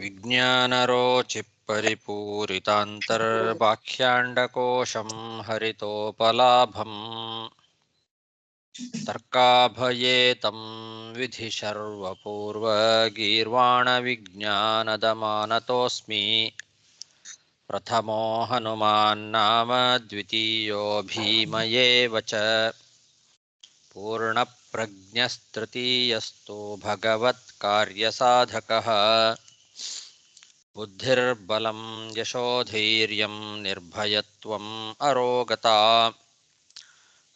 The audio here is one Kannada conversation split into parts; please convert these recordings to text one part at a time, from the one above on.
विज्ञानरोचिपरिपूरितान्तर्बाह्याण्डकोशं हरितोपलाभम् तर्काभयेतं विधिशर्वपूर्वगीर्वाणविज्ञानदमानतोऽस्मि प्रथमो हनुमान्नाम द्वितीयो भीमयेव च पूर्णप्रज्ञस्तृतीयस्तु भगवत्कार्यसाधकः बुद्धिर्बलं यशोधैर्यं निर्भयत्वम् अरोगता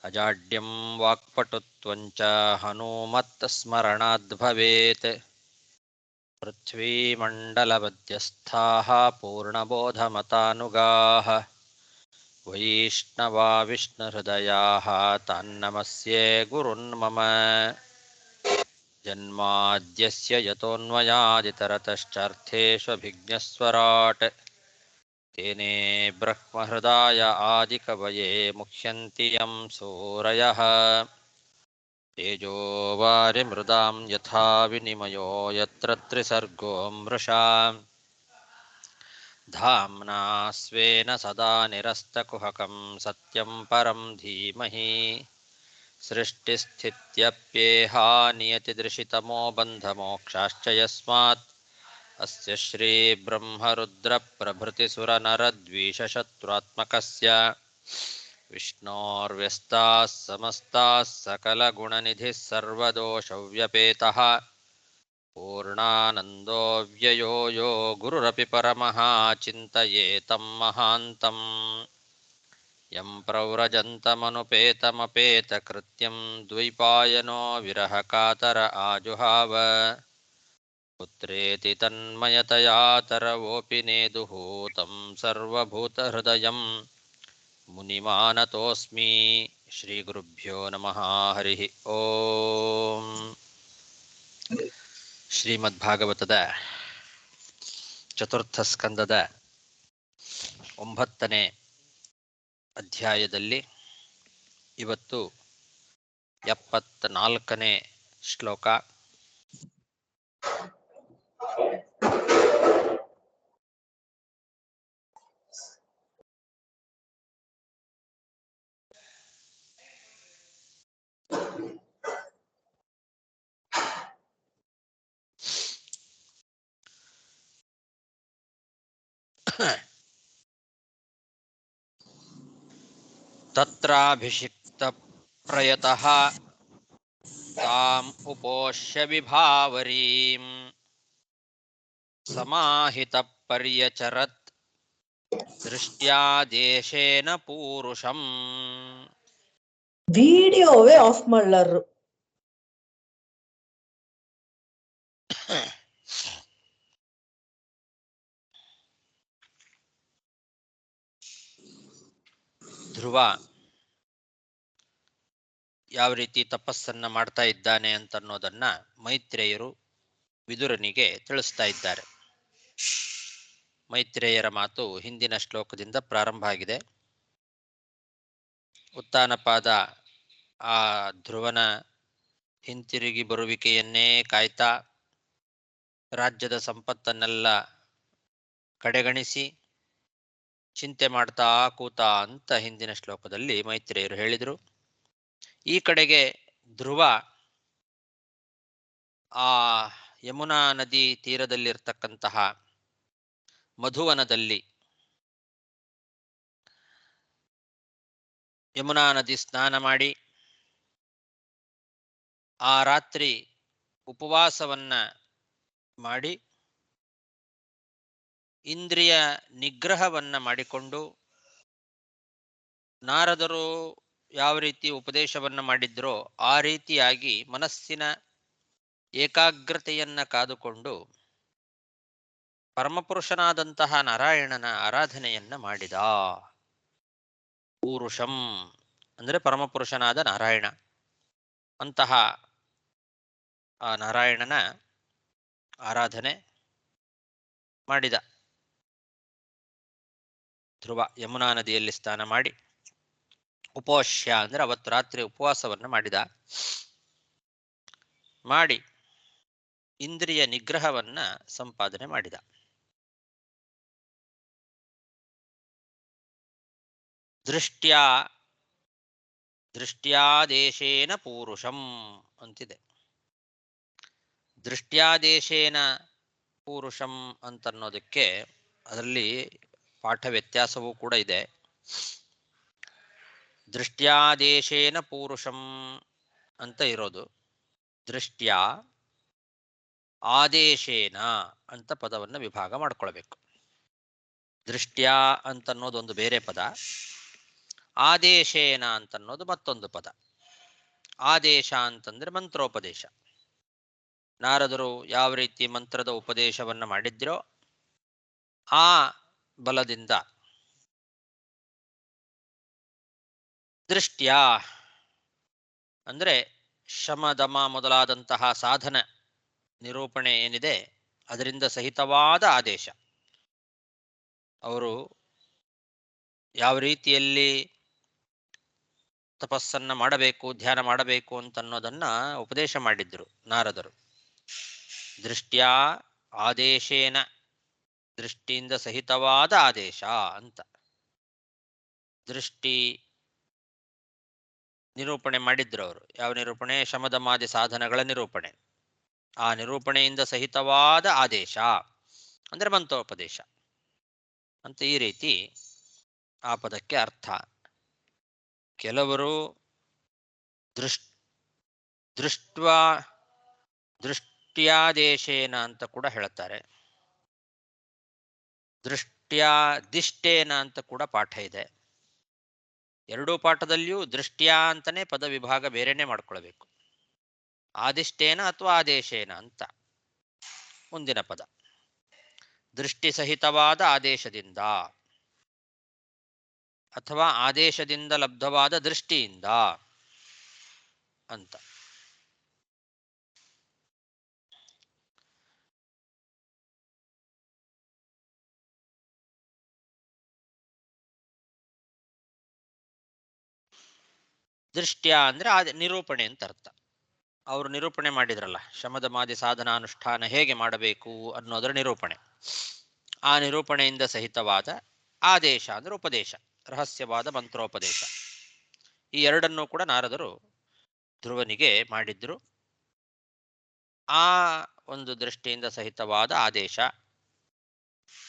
अजाड्यं वाक्पटुत्वं च हनूमत्स्मरणाद् भवेत् पृथ्वीमण्डलमध्यस्थाः पूर्णबोधमतानुगाः वैष्णवा विष्णुहृदयाः तान्नमस्ये गुरुन्मम जन्माद्यस्य यतोऽन्वयादितरतश्चार्थेष्वभिज्ञस्वराट् तेने ब्रह्महृदाय आदिकवये मुह्यन्ति यं सूरयः तेजो वारिमृदां यथा विनिमयो यत्र त्रिसर्गो मृषा धाम्ना स्वेन सदा निरस्तकुहकं सत्यं परं धीमहि सृष्टिस्थित्यप्येहानियतिदृशितमो बन्धमोक्षाश्च यस्मात् अस्य श्रीब्रह्मरुद्रप्रभृतिसुरनरद्वीषशत्रुत्मकस्य विष्णोर्व्यस्ताः समस्ताः सकलगुणनिधिः सर्वदोषव्यपेतः पूर्णानन्दो व्ययो यो गुरुरपि परमः चिन्तयेतं महान्तम् यं प्रव्रजन्तमनुपेतमपेतकृत्यं द्वैपायनो विरहकातर आजुहाव पुत्रेति तन्मयतया तरवोऽपि नेदुः तं सर्वभूतहृदयं मुनिमानतोऽस्मि श्रीगुरुभ्यो नमः हरिः ಓಂ ಶ್ರೀಮದ್ಭಾಗವತದ ಚತುರ್ಥ ಸ್ಕಂದದ 9ನೇ ಅಧ್ಯಾಯದಲ್ಲಿ ಇವತ್ತು 74ನೇ ಶ್ಲೋಕ. ತತ್ರಾಭಿಷಿಕ್ತ ಪ್ರಯತಃ ತಾಂ ಉಪೋಷ್ಯ ವಿಭಾವರೀಂ ಸಮಾಹಿತ ಪರ್ಯಚರತ್ ದೃಷ್ಟ್ಯಾದೇಶೇನ ಪೂರುಷಂ. ವಿಡಿಯೋವೇ ಆಫ್ ಮಾಡ್ಲಾರು. ಧ್ರುವ ಯಾವ ರೀತಿ ತಪಸ್ಸನ್ನ ಮಾಡ್ತಾ ಇದ್ದಾನೆ ಅಂತನ್ನೋದನ್ನ ಮೈತ್ರೇಯರು ವಿದುರನಿಗೆ ತಿಳಿಸ್ತಾ ಇದ್ದಾರೆ. ಮೈತ್ರೇಯರ ಮಾತು ಹಿಂದಿನ ಶ್ಲೋಕದಿಂದ ಪ್ರಾರಂಭ ಆಗಿದೆ. ಉತ್ತಾನಪಾದ ಆ ಧ್ರುವನ ಹಿಂತಿರುಗಿ ಬರುವಿಕೆಯನ್ನೇ ಕಾಯ್ತಾ ರಾಜ್ಯದ ಸಂಪತ್ತನ್ನೆಲ್ಲ ಕಡೆಗಣಿಸಿ ಚಿಂತೆ ಮಾಡ್ತಾ ಕೂತ ಅಂತ ಹಿಂದಿನ ಶ್ಲೋಕದಲ್ಲಿ ಮೈತ್ರೇಯರು ಹೇಳಿದರು. ಈ ಕಡೆಗೆ ಧ್ರುವ ಆ ಯಮುನಾ ನದಿ ತೀರದಲ್ಲಿರ್ತಕ್ಕಂತಹ ಮಧುವನದಲ್ಲಿ ಯಮುನಾ ನದಿ ಸ್ನಾನ ಮಾಡಿ ಆ ರಾತ್ರಿ ಉಪವಾಸವನ್ನ ಮಾಡಿ ಇಂದ್ರಿಯ ನಿಗ್ರಹವನ್ನ ಮಾಡಿಕೊಂಡು ನಾರದರು ಯಾವ ರೀತಿ ಉಪದೇಶವನ್ನ ಮಾಡಿದ್ರೋ ಆ ರೀತಿಯಾಗಿ ಮನಸ್ಸಿನ ಏಕಾಗ್ರತೆಯನ್ನ ಕಾದುಕೊಂಡು ಪರಮಪುರುಷನಾದಂತಹ ನಾರಾಯಣನ ಆರಾಧನೆಯನ್ನ ಮಾಡಿದ. ಪೂರುಷಂ ಅಂದರೆ ಪರಮಪುರುಷನಾದ ನಾರಾಯಣ. ಅಂತಹ ಆ ನಾರಾಯಣನ ಆರಾಧನೆ ಮಾಡಿದ ಧ್ರುವ. ಯಮುನಾ ನದಿಯಲ್ಲಿ ಸ್ನಾನ ಮಾಡಿ ಉಪೋಷ್ಯ ಅಂದ್ರೆ ಅವತ್ತು ರಾತ್ರಿ ಉಪವಾಸವನ್ನು ಮಾಡಿ ಇಂದ್ರಿಯ ನಿಗ್ರಹವನ್ನ ಸಂಪಾದನೆ ಮಾಡಿದ. ದೃಷ್ಟ್ಯಾ ದೃಷ್ಟ್ಯಾದೇಶೇನ ಪೂರುಷಂ ಅಂತಿದೆ. ದೃಷ್ಟ್ಯಾದೇಶೇನ ಪೂರುಷಂ ಅಂತನ್ನೋದಕ್ಕೆ ಅದರಲ್ಲಿ ಪಾಠ ವ್ಯತ್ಯಾಸವೂ ಕೂಡ ಇದೆ. ದೃಷ್ಟ್ಯಾದೇಶೇನ ಪೂರುಷಂ ಅಂತ ಇರೋದು, ದೃಷ್ಟ್ಯಾ ಆದೇಶೇನ ಅಂತ ಪದವನ್ನು ವಿಭಾಗ ಮಾಡ್ಕೊಳ್ಬೇಕು. ದೃಷ್ಟ್ಯಾ ಅಂತನ್ನೋದೊಂದು ಬೇರೆ ಪದ, ಆದೇಶೇನ ಅಂತನ್ನೋದು ಮತ್ತೊಂದು ಪದ. ಆದೇಶ ಅಂತಂದ್ರೆ ಮಂತ್ರೋಪದೇಶ. ನಾರದರು ಯಾವ ರೀತಿ ಮಂತ್ರದ ಉಪದೇಶವನ್ನ ಮಾಡಿದ್ರೋ ಆ ಬಲದಿಂದ ದೃಷ್ಟ್ಯಾ ಅಂದ್ರೆ ಶಮ ದಮ ಮೊದಲಾದಂತಹ ಸಾಧನ ನಿರೂಪಣೆ ಏನಿದೆ ಅದರಿಂದ ಸಹಿತವಾದ ಆದೇಶ. ಅವರು ಯಾವ ರೀತಿಯಲ್ಲಿ ತಪಸ್ಸನ್ನ ಮಾಡಬೇಕು, ಧ್ಯಾನ ಮಾಡಬೇಕು ಅಂತನ್ನೋದನ್ನ ಉಪದೇಶ ಮಾಡಿದ್ರು ನಾರದರು. ದೃಷ್ಟ್ಯಾ ಆದೇಶೇನ, ದೃಷ್ಟಿಯಿಂದ ಸಹಿತವಾದ ಆದೇಶ ಅಂತ. ದೃಷ್ಟಿ ನಿರೂಪಣೆ ಮಾಡಿದ್ರು ಅವರು. ಯಾವ ನಿರೂಪಣೆ? ಶಮದಮಾದಿ ಸಾಧನಗಳ ನಿರೂಪಣೆ. ಆ ನಿರೂಪಣೆಯಿಂದ ಸಹಿತವಾದ ಆದೇಶ ಅಂದ್ರೆ ಮಂತ್ರೋಪದೇಶ ಅಂತ. ಈ ರೀತಿ ಆ ಪದಕ್ಕೆ ಅರ್ಥ. ಕೆಲವರು ದೃಷ್ಟ್ಯಾದೇಶೇನ ಅಂತ ಕೂಡ ಹೇಳ್ತಾರೆ. ದೃಷ್ಟ್ಯಾದಿಷ್ಟೇನ ಅಂತ ಕೂಡ ಪಾಠ ಇದೆ. ಎರಡೂ ಪಾಠದಲ್ಲಿಯೂ ದೃಷ್ಟ್ಯಾ ಅಂತಾನೆ ಪದ ವಿಭಾಗ ಬೇರೆನೆ ಮಾಡ್ಕೊಳ್ಬೇಕು. ಆದಿಷ್ಟೇನ ಅಥವಾ ಆದೇಶೇನ ಅಂತ ಮುಂದಿನ ಪದ. ದೃಷ್ಟಿ ಸಹಿತವಾದ ಆದೇಶದಿಂದ ಅಥವಾ ಆದೇಶದಿಂದ ಲಬ್ಧವಾದ ದೃಷ್ಟಿಯಿಂದ ಅಂತ. ದೃಷ್ಟ್ಯ ಅಂದ್ರೆ ನಿರೂಪಣೆ ಅಂತ ಅರ್ಥ. ಅವರು ನಿರೂಪಣೆ ಮಾಡಿದ್ರಲ್ಲ, ಶಮದಮಾದಿ ಸಾಧನಾನುಷ್ಠಾನ ಹೇಗೆ ಮಾಡಬೇಕು ಅನ್ನೋದರ ನಿರೂಪಣೆ. ಆ ನಿರೂಪಣೆಯಿಂದ ಸಹಿತವಾದ ಆದೇಶ ಅಂದ್ರೆ ಉಪದೇಶ, ರಹಸ್ಯವಾದ ಮಂತ್ರೋಪದೇಶ. ಈ ಎರಡನ್ನೂ ಕೂಡ ನಾರದರು ಧ್ರುವನಿಗೆ ಮಾಡಿದ್ರು. ಆ ಒಂದು ದೃಷ್ಟಿಯಿಂದ ಸಹಿತವಾದ ಆದೇಶ,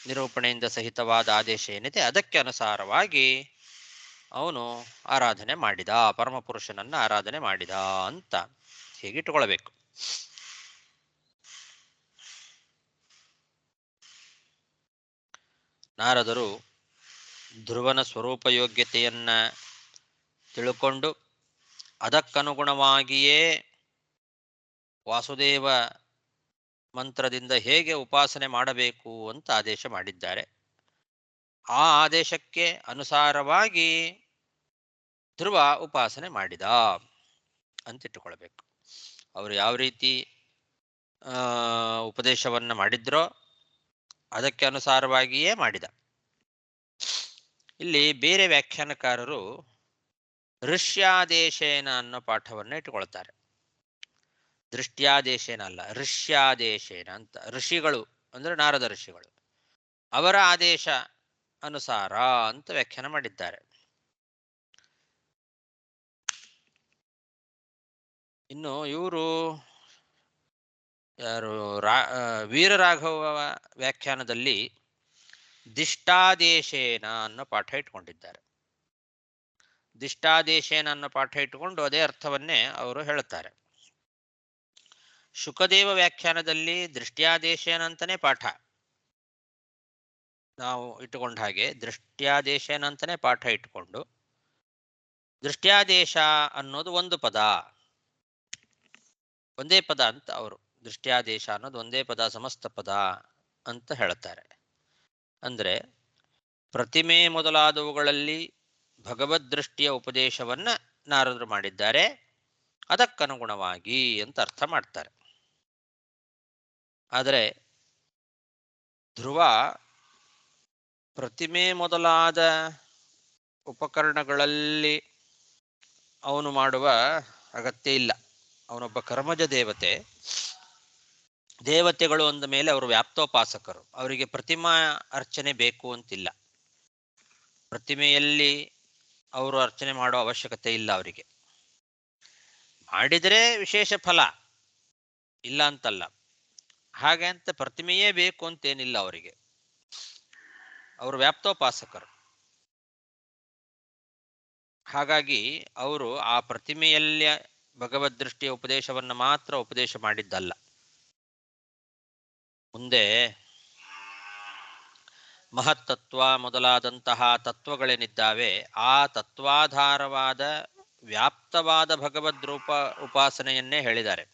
ನಿರೂಪಣೆಯಿಂದ ಸಹಿತವಾದ ಆದೇಶ ಏನಿದೆ ಅದಕ್ಕೆ ಅನುಸಾರವಾಗಿ ಅವನು ಆರಾಧನೆ ಮಾಡಿದ, ಪರಮಪುರುಷನನ್ನ ಆರಾಧನೆ ಮಾಡಿದ ಅಂತ ಹೀಗಿಟ್ಟುಕೊಳ್ಬೇಕು. ನಾರದರು ಧ್ರುವನ ಸ್ವರೂಪ ಯೋಗ್ಯತೆಯನ್ನ ತಿಳ್ಕೊಂಡು ಅದಕ್ಕನುಗುಣವಾಗಿಯೇ ವಾಸುದೇವ ಮಂತ್ರದಿಂದ ಹೇಗೆ ಉಪಾಸನೆ ಮಾಡಬೇಕು ಅಂತ ಆದೇಶ ಮಾಡಿದ್ದಾರೆ. ಆ ಆದೇಶಕ್ಕೆ ಅನುಸಾರವಾಗಿ ಧ್ರುವ ಉಪಾಸನೆ ಮಾಡಿದ ಅಂತಿಟ್ಟುಕೊಳ್ಬೇಕು. ಅವರು ಯಾವ ರೀತಿ ಉಪದೇಶವನ್ನ ಮಾಡಿದ್ರೋ ಅದಕ್ಕೆ ಅನುಸಾರವಾಗಿಯೇ ಮಾಡಿದ. ಇಲ್ಲಿ ಬೇರೆ ವ್ಯಾಖ್ಯಾನಕಾರರು ಋಷ್ಯಾದೇಶೇನ ಅನ್ನೋ ಪಾಠವನ್ನ ಇಟ್ಟುಕೊಳ್ತಾರೆ. ದೃಷ್ಟ್ಯಾದೇಶೇನ ಅಲ್ಲ, ಋಷ್ಯಾದೇಶೇನ ಅಂತ. ಋಷಿಗಳು ಅಂದ್ರೆ ನಾರದ ಋಷಿಗಳು, ಅವರ ಆದೇಶ ಅನುಸಾರ ಅಂತ ವ್ಯಾಖ್ಯಾನ ಮಾಡಿದ್ದಾರೆ. ಇನ್ನು ಇವರು ಯಾರು ವೀರರಾಘವ ವ್ಯಾಖ್ಯಾನದಲ್ಲಿ ದಿಷ್ಟಾದೇಶೇನ ಅನ್ನೋ ಪಾಠ ಇಟ್ಕೊಂಡಿದ್ದಾರೆ. ದಿಷ್ಟಾದೇಶೇನ ಅನ್ನೋ ಪಾಠ ಇಟ್ಟುಕೊಂಡು ಅದೇ ಅರ್ಥವನ್ನೇ ಅವರು ಹೇಳುತ್ತಾರೆ. ಶುಕದೇವ ವ್ಯಾಖ್ಯಾನದಲ್ಲಿ ದೃಷ್ಟ್ಯಾದೇಶೇನ ಅಂತಾನೆ ಪಾಠ ನಾವು ಇಟ್ಟುಕೊಂಡ ಹಾಗೆ, ದೃಷ್ಟ್ಯಾದೇಶೇನ ಅಂತಾನೆ ಪಾಠ ಇಟ್ಟುಕೊಂಡು ದೃಷ್ಟ್ಯಾದೇಶ ಅನ್ನೋದು ಒಂದು ಪದ, ಒಂದೇ ಪದ ಅಂತ ಅವರು. ದೃಷ್ಟ್ಯಾದೇಶ ಅನ್ನೋದು ಒಂದೇ ಪದ, ಸಮಸ್ತ ಪದ ಅಂತ ಹೇಳುತ್ತಾರೆ. ಅಂದ್ರೆ ಪ್ರತಿಮೆ ಮೊದಲಾದವುಗಳಲ್ಲಿ ಭಗವದ್ ದೃಷ್ಟಿಯ ಉಪದೇಶವನ್ನ ನಾರದರು ಮಾಡಿದ್ದಾರೆ, ಅದಕ್ಕನುಗುಣವಾಗಿ ಅಂತ ಅರ್ಥ ಮಾಡ್ತಾರೆ. ಆದರೆ ಧ್ರುವ ಪ್ರತಿಮೆ ಮೊದಲಾದ ಉಪಕರಣಗಳಲ್ಲಿ ಅವನು ಮಾಡುವ ಅಗತ್ಯ ಇಲ್ಲ. ಅವನೊಬ್ಬ ಕರ್ಮಜ ದೇವತೆ. ದೇವತೆಗಳು ಅಂದ ಮೇಲೆ ಅವರು ವ್ಯಾಪ್ತೋಪಾಸಕರು, ಅವರಿಗೆ ಪ್ರತಿಮಾ ಅರ್ಚನೆ ಬೇಕು ಅಂತಿಲ್ಲ. ಪ್ರತಿಮೆಯಲ್ಲಿ ಅವರು ಅರ್ಚನೆ ಮಾಡೋ ಅವಶ್ಯಕತೆ ಇಲ್ಲ. ಅವರಿಗೆ ಮಾಡಿದರೆ ವಿಶೇಷ ಫಲ ಇಲ್ಲ ಅಂತಲ್ಲ, ಹಾಗೆ ಅಂತ ಪ್ರತಿಮೆಯೇ ಬೇಕು ಅಂತೇನಿಲ್ಲ ಅವರಿಗೆ. ಅವರು ವ್ಯಾಪ್ತೋಪಾಸಕರು. ಹಾಗಾಗಿ ಅವರು ಆ ಪ್ರತಿಮೆಯಲ್ಲಿ ಭಗವದ್ ದೃಷ್ಟಿಯ ಉಪದೇಶವನ್ನು ಮಾತ್ರ ಉಪದೇಶ ಮಾಡಿದ್ದಲ್ಲ. ಮುಂದೆ ಮಹತ್ತತ್ವ ಮೊದಲಾದಂತಹ ತತ್ವಗಳೇನಿದ್ದಾವೆ, ಆ ತತ್ವಾಧಾರವಾದ ವ್ಯಾಪ್ತವಾದ ಭಗವದ್ರೂಪ ಉಪಾಸನೆಯನ್ನೇ ಹೇಳಿದ್ದಾರೆ.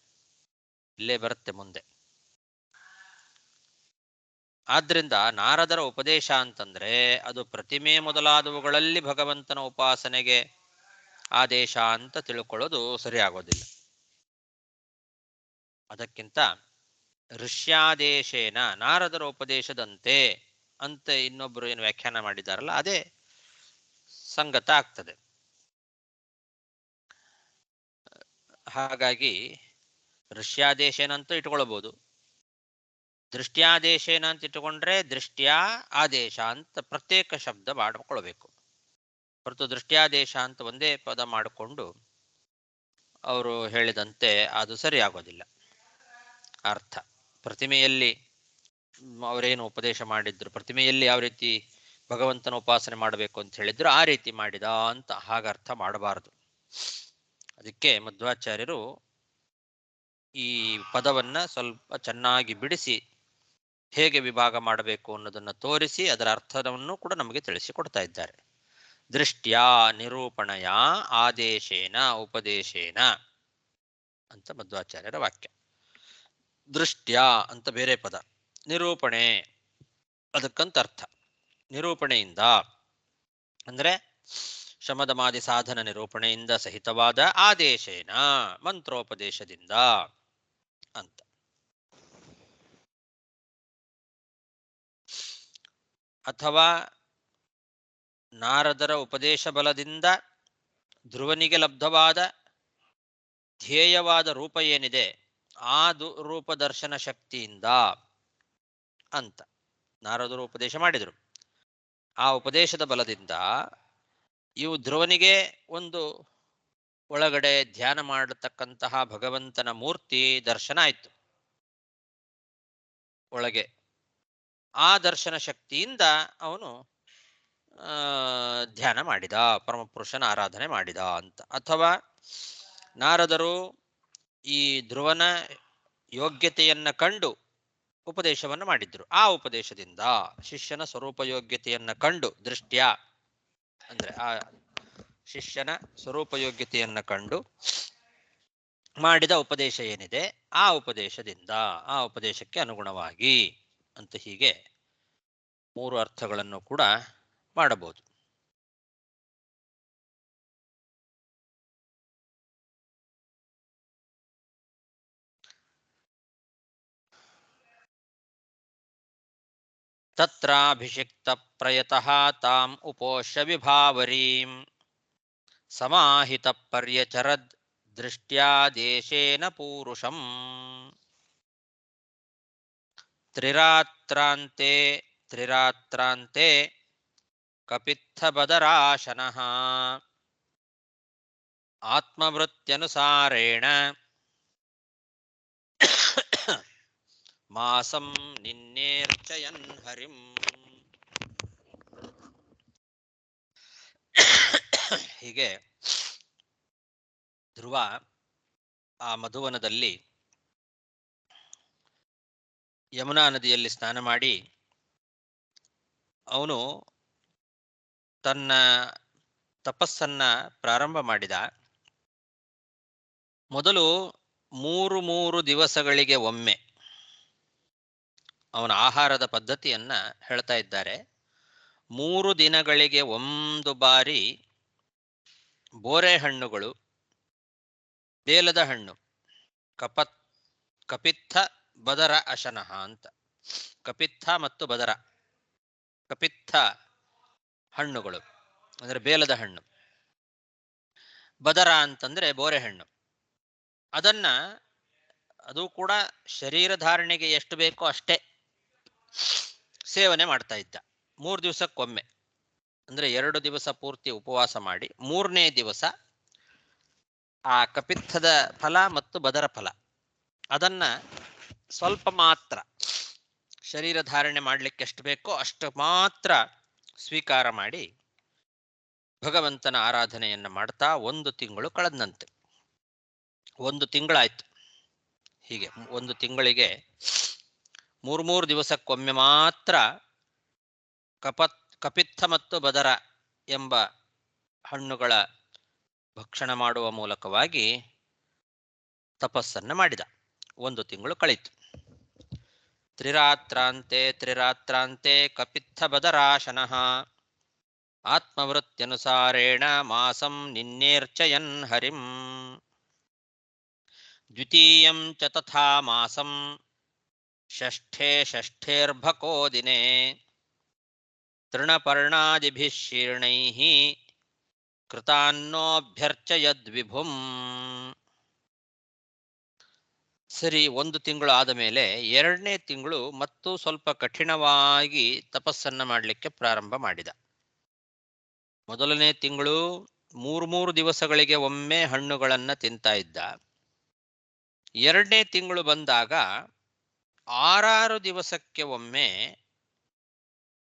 ಇಲ್ಲೇ ಬರುತ್ತೆ ಮುಂದೆ. ಆದ್ರಿಂದ ನಾರದರ ಉಪದೇಶ ಅಂತಂದ್ರೆ ಅದು ಪ್ರತಿಮೆ ಮೊದಲಾದವುಗಳಲ್ಲಿ ಭಗವಂತನ ಉಪಾಸನೆಗೆ ಆದೇಶ ಅಂತ ತಿಳ್ಕೊಳ್ಳೋದು ಸರಿಯಾಗೋದಿಲ್ಲ. ಅದಕ್ಕಿಂತ ಋಷ್ಯಾದೇಶೇನ ನಾರದರ ಉಪದೇಶದಂತೆ ಅಂತ ಇನ್ನೊಬ್ಬರು ಏನು ವ್ಯಾಖ್ಯಾನ ಮಾಡಿದಾರಲ್ಲ, ಅದೇ ಸಂಗತ ಆಗ್ತದೆ. ಹಾಗಾಗಿ ಋಷ್ಯಾದೇಶೇನ ಅಂತ ಇಟ್ಕೊಳ್ಬಹುದು, ದೃಷ್ಟ್ಯಾದೇಶೇನ ಅಂತ ಇಟ್ಟುಕೊಂಡ್ರೆ ದೃಷ್ಟ್ಯಾ ಆದೇಶ ಅಂತ ಪ್ರತ್ಯೇಕ ಶಬ್ದ ಮಾಡಿಕೊಳ್ಬೇಕು. ಹೊರತು ದೃಷ್ಟ್ಯಾದೇಶ ಅಂತ ಒಂದೇ ಪದ ಮಾಡಿಕೊಂಡು ಅವರು ಹೇಳಿದಂತೆ ಅದು ಸರಿಯಾಗೋದಿಲ್ಲ. ಅರ್ಥ ಪ್ರತಿಮೆಯಲ್ಲಿ ಅವರೇನು ಉಪದೇಶ ಮಾಡಿದ್ರು, ಪ್ರತಿಮೆಯಲ್ಲಿ ಯಾವ ರೀತಿ ಭಗವಂತನ ಉಪಾಸನೆ ಮಾಡಬೇಕು ಅಂತ ಹೇಳಿದ್ರು ಆ ರೀತಿ ಮಾಡಿದ ಅಂತ ಹಾಗರ್ಥ ಮಾಡಬಾರದು. ಅದಕ್ಕೆ ಮಧ್ವಾಚಾರ್ಯರು ಈ ಪದವನ್ನ ಸ್ವಲ್ಪ ಚೆನ್ನಾಗಿ ಬಿಡಿಸಿ ಹೇಗೆ ವಿಭಾಗ ಮಾಡಬೇಕು ಅನ್ನೋದನ್ನು ತೋರಿಸಿ ಅದರ ಅರ್ಥವನ್ನು ಕೂಡ ನಮಗೆ ತಿಳಿಸಿಕೊಡ್ತಾ ಇದ್ದಾರೆ. ದೃಷ್ಟ್ಯಾ ನಿರೂಪಣೆಯ ಆದೇಶೇನ ಉಪದೇಶೇನ ಅಂತ ಮಧ್ವಾಚಾರ್ಯರ ವಾಕ್ಯ. ದೃಷ್ಟ್ಯಾ ಅಂತ ಬೇರೆ ಪದ, ನಿರೂಪಣೆ ಅದಕ್ಕಂತ ಅರ್ಥ. ನಿರೂಪಣೆಯಿಂದ ಅಂದ್ರೆ ಶಮದಮಾದಿ ಸಾಧನ ನಿರೂಪಣೆಯಿಂದ ಸಹಿತವಾದ ಆದೇಶೇನ ಮಂತ್ರೋಪದೇಶದಿಂದ ಅಂತ. ಅಥವಾ ನಾರದರ ಉಪದೇಶ ಬಲದಿಂದ ಧ್ರುವನಿಗೆ ಲಬ್ಧವಾದ ಧ್ಯೇಯವಾದ ರೂಪ ಏನಿದೆ ಆ ರೂಪ ದರ್ಶನ ಶಕ್ತಿಯಿಂದ ಅಂತ. ನಾರದರು ಉಪದೇಶ ಮಾಡಿದರು, ಆ ಉಪದೇಶದ ಬಲದಿಂದ ಇವು ಧ್ರುವನಿಗೆ ಒಂದು ಒಳಗಡೆ ಧ್ಯಾನ ಮಾಡತಕ್ಕಂತಹ ಭಗವಂತನ ಮೂರ್ತಿ ದರ್ಶನ ಆಯ್ತು ಒಳಗೆ. ಆ ದರ್ಶನ ಶಕ್ತಿಯಿಂದ ಅವನು ಧ್ಯಾನ ಮಾಡಿದ, ಪರಮಪುರುಷನ ಆರಾಧನೆ ಮಾಡಿದ ಅಂತ. ಅಥವಾ ನಾರದರು ಈ ಧ್ರುವನ ಯೋಗ್ಯತೆಯನ್ನ ಕಂಡು ಉಪದೇಶವನ್ನು ಮಾಡಿದ್ರು, ಆ ಉಪದೇಶದಿಂದ ಶಿಷ್ಯನ ಸ್ವರೂಪ ಯೋಗ್ಯತೆಯನ್ನ ಕಂಡು, ದೃಷ್ಟ್ಯ ಅಂದ್ರೆ ಆ ಶಿಷ್ಯನ ಸ್ವರೂಪ ಯೋಗ್ಯತೆಯನ್ನ ಕಂಡು ಮಾಡಿದ ಉಪದೇಶ ಏನಿದೆ ಆ ಉಪದೇಶದಿಂದ, ಆ ಉಪದೇಶಕ್ಕೆ ಅನುಗುಣವಾಗಿ ಅಂತ. ಹೀಗೆ ಮೂರು ಅರ್ಥಗಳನ್ನು ಕೂಡ ಮಾಡಬಹುದು. ತತ್ರಾಭಿಷಿಕ್ತ ಪ್ರಯತಃ ತಾಂ ಉಪೋಷ್ಯ ವಿಭಾವರೀಂ ಸಮಾಹಿತ ಪರ್ಯಚರದ್ ದೃಷ್ಟ್ಯಾದೇಶೇನ ಪೂರುಷಂ ತ್ರಿರಾತ್ರಾಂತೆ ತ್ರಿರಾತ್ರಾಂತೆ ಕಪಿತ್ಥಬದರಾಶನಃ ಆತ್ಮವೃತ್ಯನುಸಾರೇಣ ಮಾಸಂ ನಿನ್ನೇರ್ಚಯನ್ ಹರಿಂ. ಹೀಗೆ ಧ್ರುವ ಆ ಮಧುವನದಲ್ಲಿ ಯಮುನಾ ನದಿಯಲ್ಲಿ ಸ್ನಾನ ಮಾಡಿ ಅವನು ತನ್ನ ತಪಸ್ಸನ್ನ ಪ್ರಾರಂಭ ಮಾಡಿದ. ಮೊದಲು 3 ದಿವಸಗಳಿಗೆ ಒಮ್ಮೆ ಅವನ ಆಹಾರದ ಪದ್ಧತಿಯನ್ನ ಹೇಳ್ತಾ ಇದ್ದಾರೆ. 3 ದಿನಗಳಿಗೆ ಒಂದು ಬಾರಿ ಬೋರೆ ಹಣ್ಣುಗಳು, ಬೇಲದ ಹಣ್ಣು, ಕಪಿತ್ಥ ಬದರ ಅಶನಃ ಅಂತ. ಕಪಿತ್ಥ ಮತ್ತು ಬದರ, ಕಪಿತ್ಥ ಹಣ್ಣುಗಳು ಅಂದ್ರೆ ಬೇಲದ ಹಣ್ಣು, ಬದರ ಅಂತಂದ್ರೆ ಬೋರೆ ಹಣ್ಣು, ಅದನ್ನ ಅದು ಕೂಡ ಶರೀರ ಧಾರಣೆಗೆ ಎಷ್ಟು ಬೇಕೋ ಅಷ್ಟೇ ಸೇವನೆ ಮಾಡ್ತಾ ಇದ್ದ. 3 ದಿವಸಕ್ಕೊಮ್ಮೆ, ಅಂದರೆ 2 ದಿವಸ ಪೂರ್ತಿ ಉಪವಾಸ ಮಾಡಿ 3ನೇ ದಿವಸ ಆ ಕಪಿತ್ಥದ ಫಲ ಮತ್ತು ಬದರ ಫಲ ಅದನ್ನ ಸ್ವಲ್ಪ ಮಾತ್ರ ಶರೀರ ಧಾರಣೆ ಮಾಡಲಿಕ್ಕೆ ಎಷ್ಟು ಬೇಕೋ ಅಷ್ಟು ಮಾತ್ರ ಸ್ವೀಕಾರ ಮಾಡಿ ಭಗವಂತನ ಆರಾಧನೆಯನ್ನು ಮಾಡ್ತಾ 1 ತಿಂಗಳು ಕಳೆದಂತೆ. 1 ತಿಂಗಳಾಯ್ತು. ಹೀಗೆ 1 ತಿಂಗಳಿಗೆ 3 ದಿವಸಕ್ಕೊಮ್ಮೆ ಮಾತ್ರ ಕಪಿತ್ಥ ಮತ್ತು ಬದರ ಎಂಬ ಹಣ್ಣುಗಳ ಭಕ್ಷಣ ಮಾಡುವ ಮೂಲಕವಾಗಿ ತಪಸ್ಸನ್ನು ಮಾಡಿದ. 1 ತಿಂಗಳು ಕಳೀತು. ತ್ರಿರಾತ್ರಾಂತೆ ಕಪಿತ್ಥ ಬದರಾಶನಃ ಆತ್ಮವೃತ್ಯನುಸಾರೇಣ ಮಾಸಂ ನಿನ್ನೇರ್ಚಯನ್ ಹರಿಂ ದ್ವಿತೀಯಂ ಚ ತಥಾ ಮಾಸಂ ಷಷ್ಠೇರ್ಭಕೋ ದಿನೇ ತೃಣಪರ್ಣಾದಿಭಿಃ ಶೀರ್ಣೈಃ ಕೃತಾನ್ನೋಭ್ಯರ್ಚಯದ್ವಿಭುಂ. ಸರಿ, 1 ತಿಂಗಳು ಆದ ಮೇಲೆ 2ನೇ ತಿಂಗಳು ಮತ್ತು ಸ್ವಲ್ಪ ಕಠಿಣವಾಗಿ ತಪಸ್ಸನ್ನ ಮಾಡಲಿಕ್ಕೆ ಪ್ರಾರಂಭ ಮಾಡಿದ. 1ನೇ ತಿಂಗಳು 3 ದಿವಸಗಳಿಗೆ ಒಮ್ಮೆ ಹಣ್ಣುಗಳನ್ನ ತಿಂತಾ ಇದ್ದ. 2ನೇ ತಿಂಗಳು ಬಂದಾಗ 6 ದಿವಸಕ್ಕೆ ಒಮ್ಮೆ,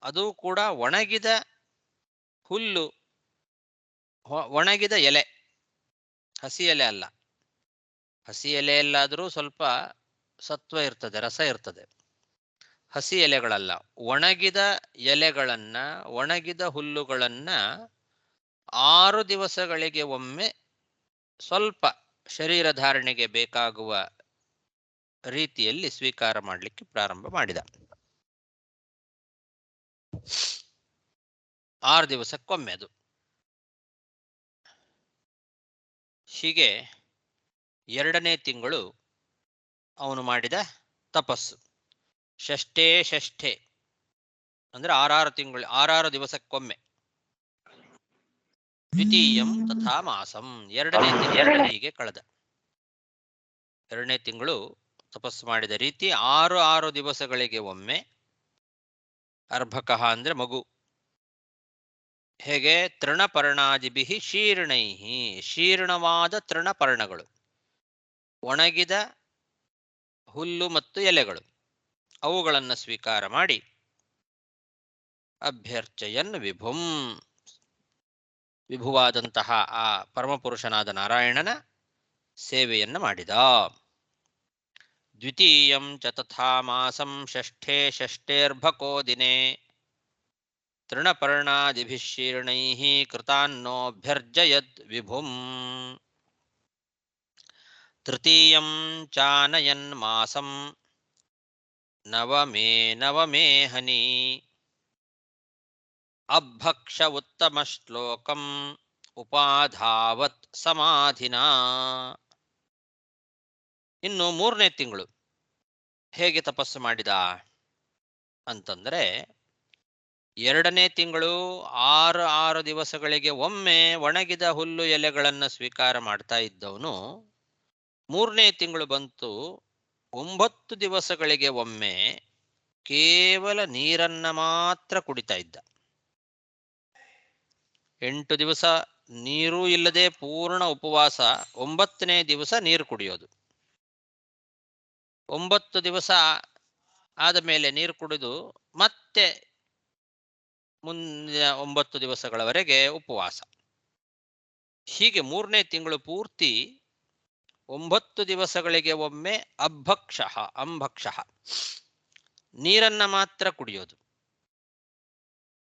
ಅದು ಕೂಡ ಒಣಗಿದ ಹುಲ್ಲು, ಒಣಗಿದ ಎಲೆ, ಹಸಿ ಎಲೆ ಅಲ್ಲ. ಹಸಿ ಎಲೆಯಲ್ಲಾದರೂ ಸ್ವಲ್ಪ ಸತ್ವ ಇರ್ತದೆ, ರಸ ಇರ್ತದೆ. ಹಸಿ ಎಲೆಗಳಲ್ಲ, ಒಣಗಿದ ಎಲೆಗಳನ್ನ, ಒಣಗಿದ ಹುಲ್ಲುಗಳನ್ನ 6 ದಿವಸಗಳಿಗೆ ಒಮ್ಮೆ ಸ್ವಲ್ಪ ಶರೀರ ಧಾರಣೆಗೆ ಬೇಕಾಗುವ ರೀತಿಯಲ್ಲಿ ಸ್ವೀಕಾರ ಮಾಡಲಿಕ್ಕೆ ಪ್ರಾರಂಭ ಮಾಡಿದ. 6 ದಿವಸಕ್ಕೊಮ್ಮೆ ಅದು. ಹೀಗೆ 2ನೇ ತಿಂಗಳು ಅವನು ಮಾಡಿದ ತಪಸ್ಸು. ಷಷ್ಠೇ ಅಂದ್ರೆ 6 ದಿವಸಕ್ಕೊಮ್ಮೆ. ದ್ವಿತೀಯಂ ತಥಾ ಮಾಸಂ, 2ನೇ ತಿಂಗಳು ಹೀಗೆ ಕಳೆದ. 2ನೇ ತಿಂಗಳು ತಪಸ್ಸು ಮಾಡಿದ ರೀತಿ 6 ದಿವಸಗಳಿಗೆ ಒಮ್ಮೆ. ಅರ್ಭಕಃ ಅಂದ್ರೆ ಮಗು. ಹೇಗೆ? ತೃಣಪರ್ಣಾದಿಭಿಃ ಶೀರ್ಣೈಃ, ಶೀರ್ಣವಾದ ತೃಣಪರ್ಣಗಳು, ಒಣಗಿದ ಹುಲ್ಲು ಮತ್ತು ಎಲೆಗಳು, ಅವುಗಳನ್ನು ಸ್ವೀಕಾರ ಮಾಡಿ ಅಭ್ಯರ್ಚಯನ್ ವಿಭುಂ, ವಿಭುವಾದಂತಹ ಆ ಪರಮಪುರುಷನಾದ ನಾರಾಯಣನ ಸೇವೆಯನ್ನು ಮಾಡಿದ. ದ್ವಿತೀಯಂ ಚ ತಥಾ ಮಾಸಂ ಷಷ್ಠೇರ್ಭಕೋ ದಿನೇ ತೃಣಪರ್ಣಾದಿಭಿಃ ಶೀರ್ಣೈಃ ಕೃತಾನ್ನೋಭ್ಯರ್ಜಯದ್ ವಿಭುಂ. ತೃತೀಯಂ ಚಾನಯನ್ ಮಾಸಂ ನವಮೇ ಹನಿ ಅಭಕ್ಷ ಉತ್ತಮ ಶ್ಲೋಕಂ ಉಪಾಧಾವತ್ ಸಮಾಧಿನಾ. ಇನ್ನು 3ನೇ ತಿಂಗಳು ಹೇಗೆ ತಪಸ್ಸು ಮಾಡಿದ ಅಂತಂದ್ರೆ, 2ನೇ ತಿಂಗಳು 6 ದಿವಸಗಳಿಗೆ ಒಮ್ಮೆ ಒಣಗಿದ ಹುಲ್ಲು ಎಲೆಗಳನ್ನು ಸ್ವೀಕಾರ ಮಾಡ್ತಾ ಇದ್ದವನು 3ನೇ ತಿಂಗಳು ಬಂತು, 9 ದಿವಸಗಳಿಗೆ ಒಮ್ಮೆ ಕೇವಲ ನೀರನ್ನ ಮಾತ್ರ ಕುಡಿತಾ ಇದ್ದ. 8 ದಿವಸ ನೀರು ಇಲ್ಲದೆ ಪೂರ್ಣ ಉಪವಾಸ, 9ನೇ ದಿವಸ ನೀರು ಕುಡಿಯೋದು. 9 ದಿವಸ ಆದ ಮೇಲೆ ನೀರು ಕುಡಿದು ಮತ್ತೆ ಮುಂದಿನ 9 ದಿವಸಗಳವರೆಗೆ ಉಪವಾಸ. ಹೀಗೆ 3ನೇ ತಿಂಗಳು ಪೂರ್ತಿ 9 ದಿವಸಗಳಿಗೆ ಒಮ್ಮೆ ಅಂಭಕ್ಷ ನೀರನ್ನ ಮಾತ್ರ ಕುಡಿಯೋದು,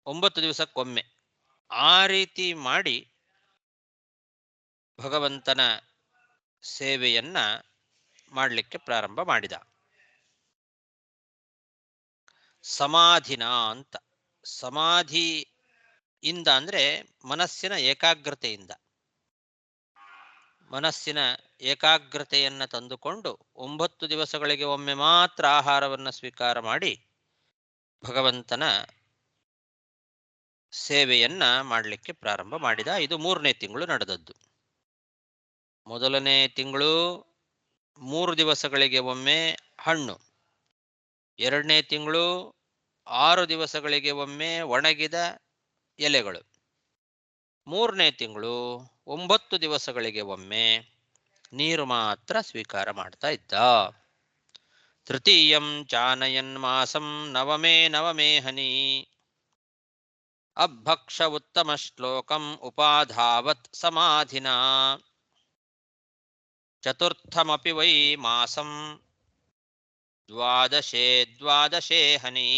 9 ದಿವಸಕ್ಕೊಮ್ಮೆ. ಆ ರೀತಿ ಮಾಡಿ ಭಗವಂತನ ಸೇವೆಯನ್ನ ಮಾಡಲಿಕ್ಕೆ ಪ್ರಾರಂಭ ಮಾಡಿದ. ಸಮಾಧಿನ ಅಂತ, ಸಮಾಧಿಯಿಂದ ಅಂದ್ರೆ ಮನಸ್ಸಿನ ಏಕಾಗ್ರತೆಯಿಂದ, ಮನಸ್ಸಿನ ಏಕಾಗ್ರತೆಯನ್ನು ತಂದುಕೊಂಡು 9 ದಿವಸಗಳಿಗೆ ಒಮ್ಮೆ ಮಾತ್ರ ಆಹಾರವನ್ನು ಸ್ವೀಕಾರ ಮಾಡಿ ಭಗವಂತನ ಸೇವೆಯನ್ನ ಮಾಡಲಿಕ್ಕೆ ಪ್ರಾರಂಭ ಮಾಡಿದ. ಇದು 3ನೇ ತಿಂಗಳು ನಡೆದದ್ದು. 1ನೇ ತಿಂಗಳು 3 ದಿವಸಗಳಿಗೆ ಒಮ್ಮೆ ಹಣ್ಣು. 2ನೇ ತಿಂಗಳು 6 ದಿವಸಗಳಿಗೆ ಒಮ್ಮೆ ಒಣಗಿದ ಎಲೆಗಳು. 3ನೇ ತಿಂಗಳು 9 ದಿವಸಗಳಿಗೆ ಒಮ್ಮೆ ನೀರು ಮಾತ್ರ ಸ್ವೀಕಾರ ಮಾಡ್ತಾ ಇದ್ದ. ತೃತೀಯಂ ಚಾನಯನ್ ಮಾಸಂ ನವಮೇ ಹನಿ ಅಭಕ್ಷ ಉತ್ತಮ ಶ್ಲೋಕಂ ಉಪಾಧಾವತ್ ಸಮಾಧಿನಾ. ಚತುರ್ಥಮಪಿ ವೈ ಮಾಸಂ ದ್ವಾದಶೇ ಹನಿ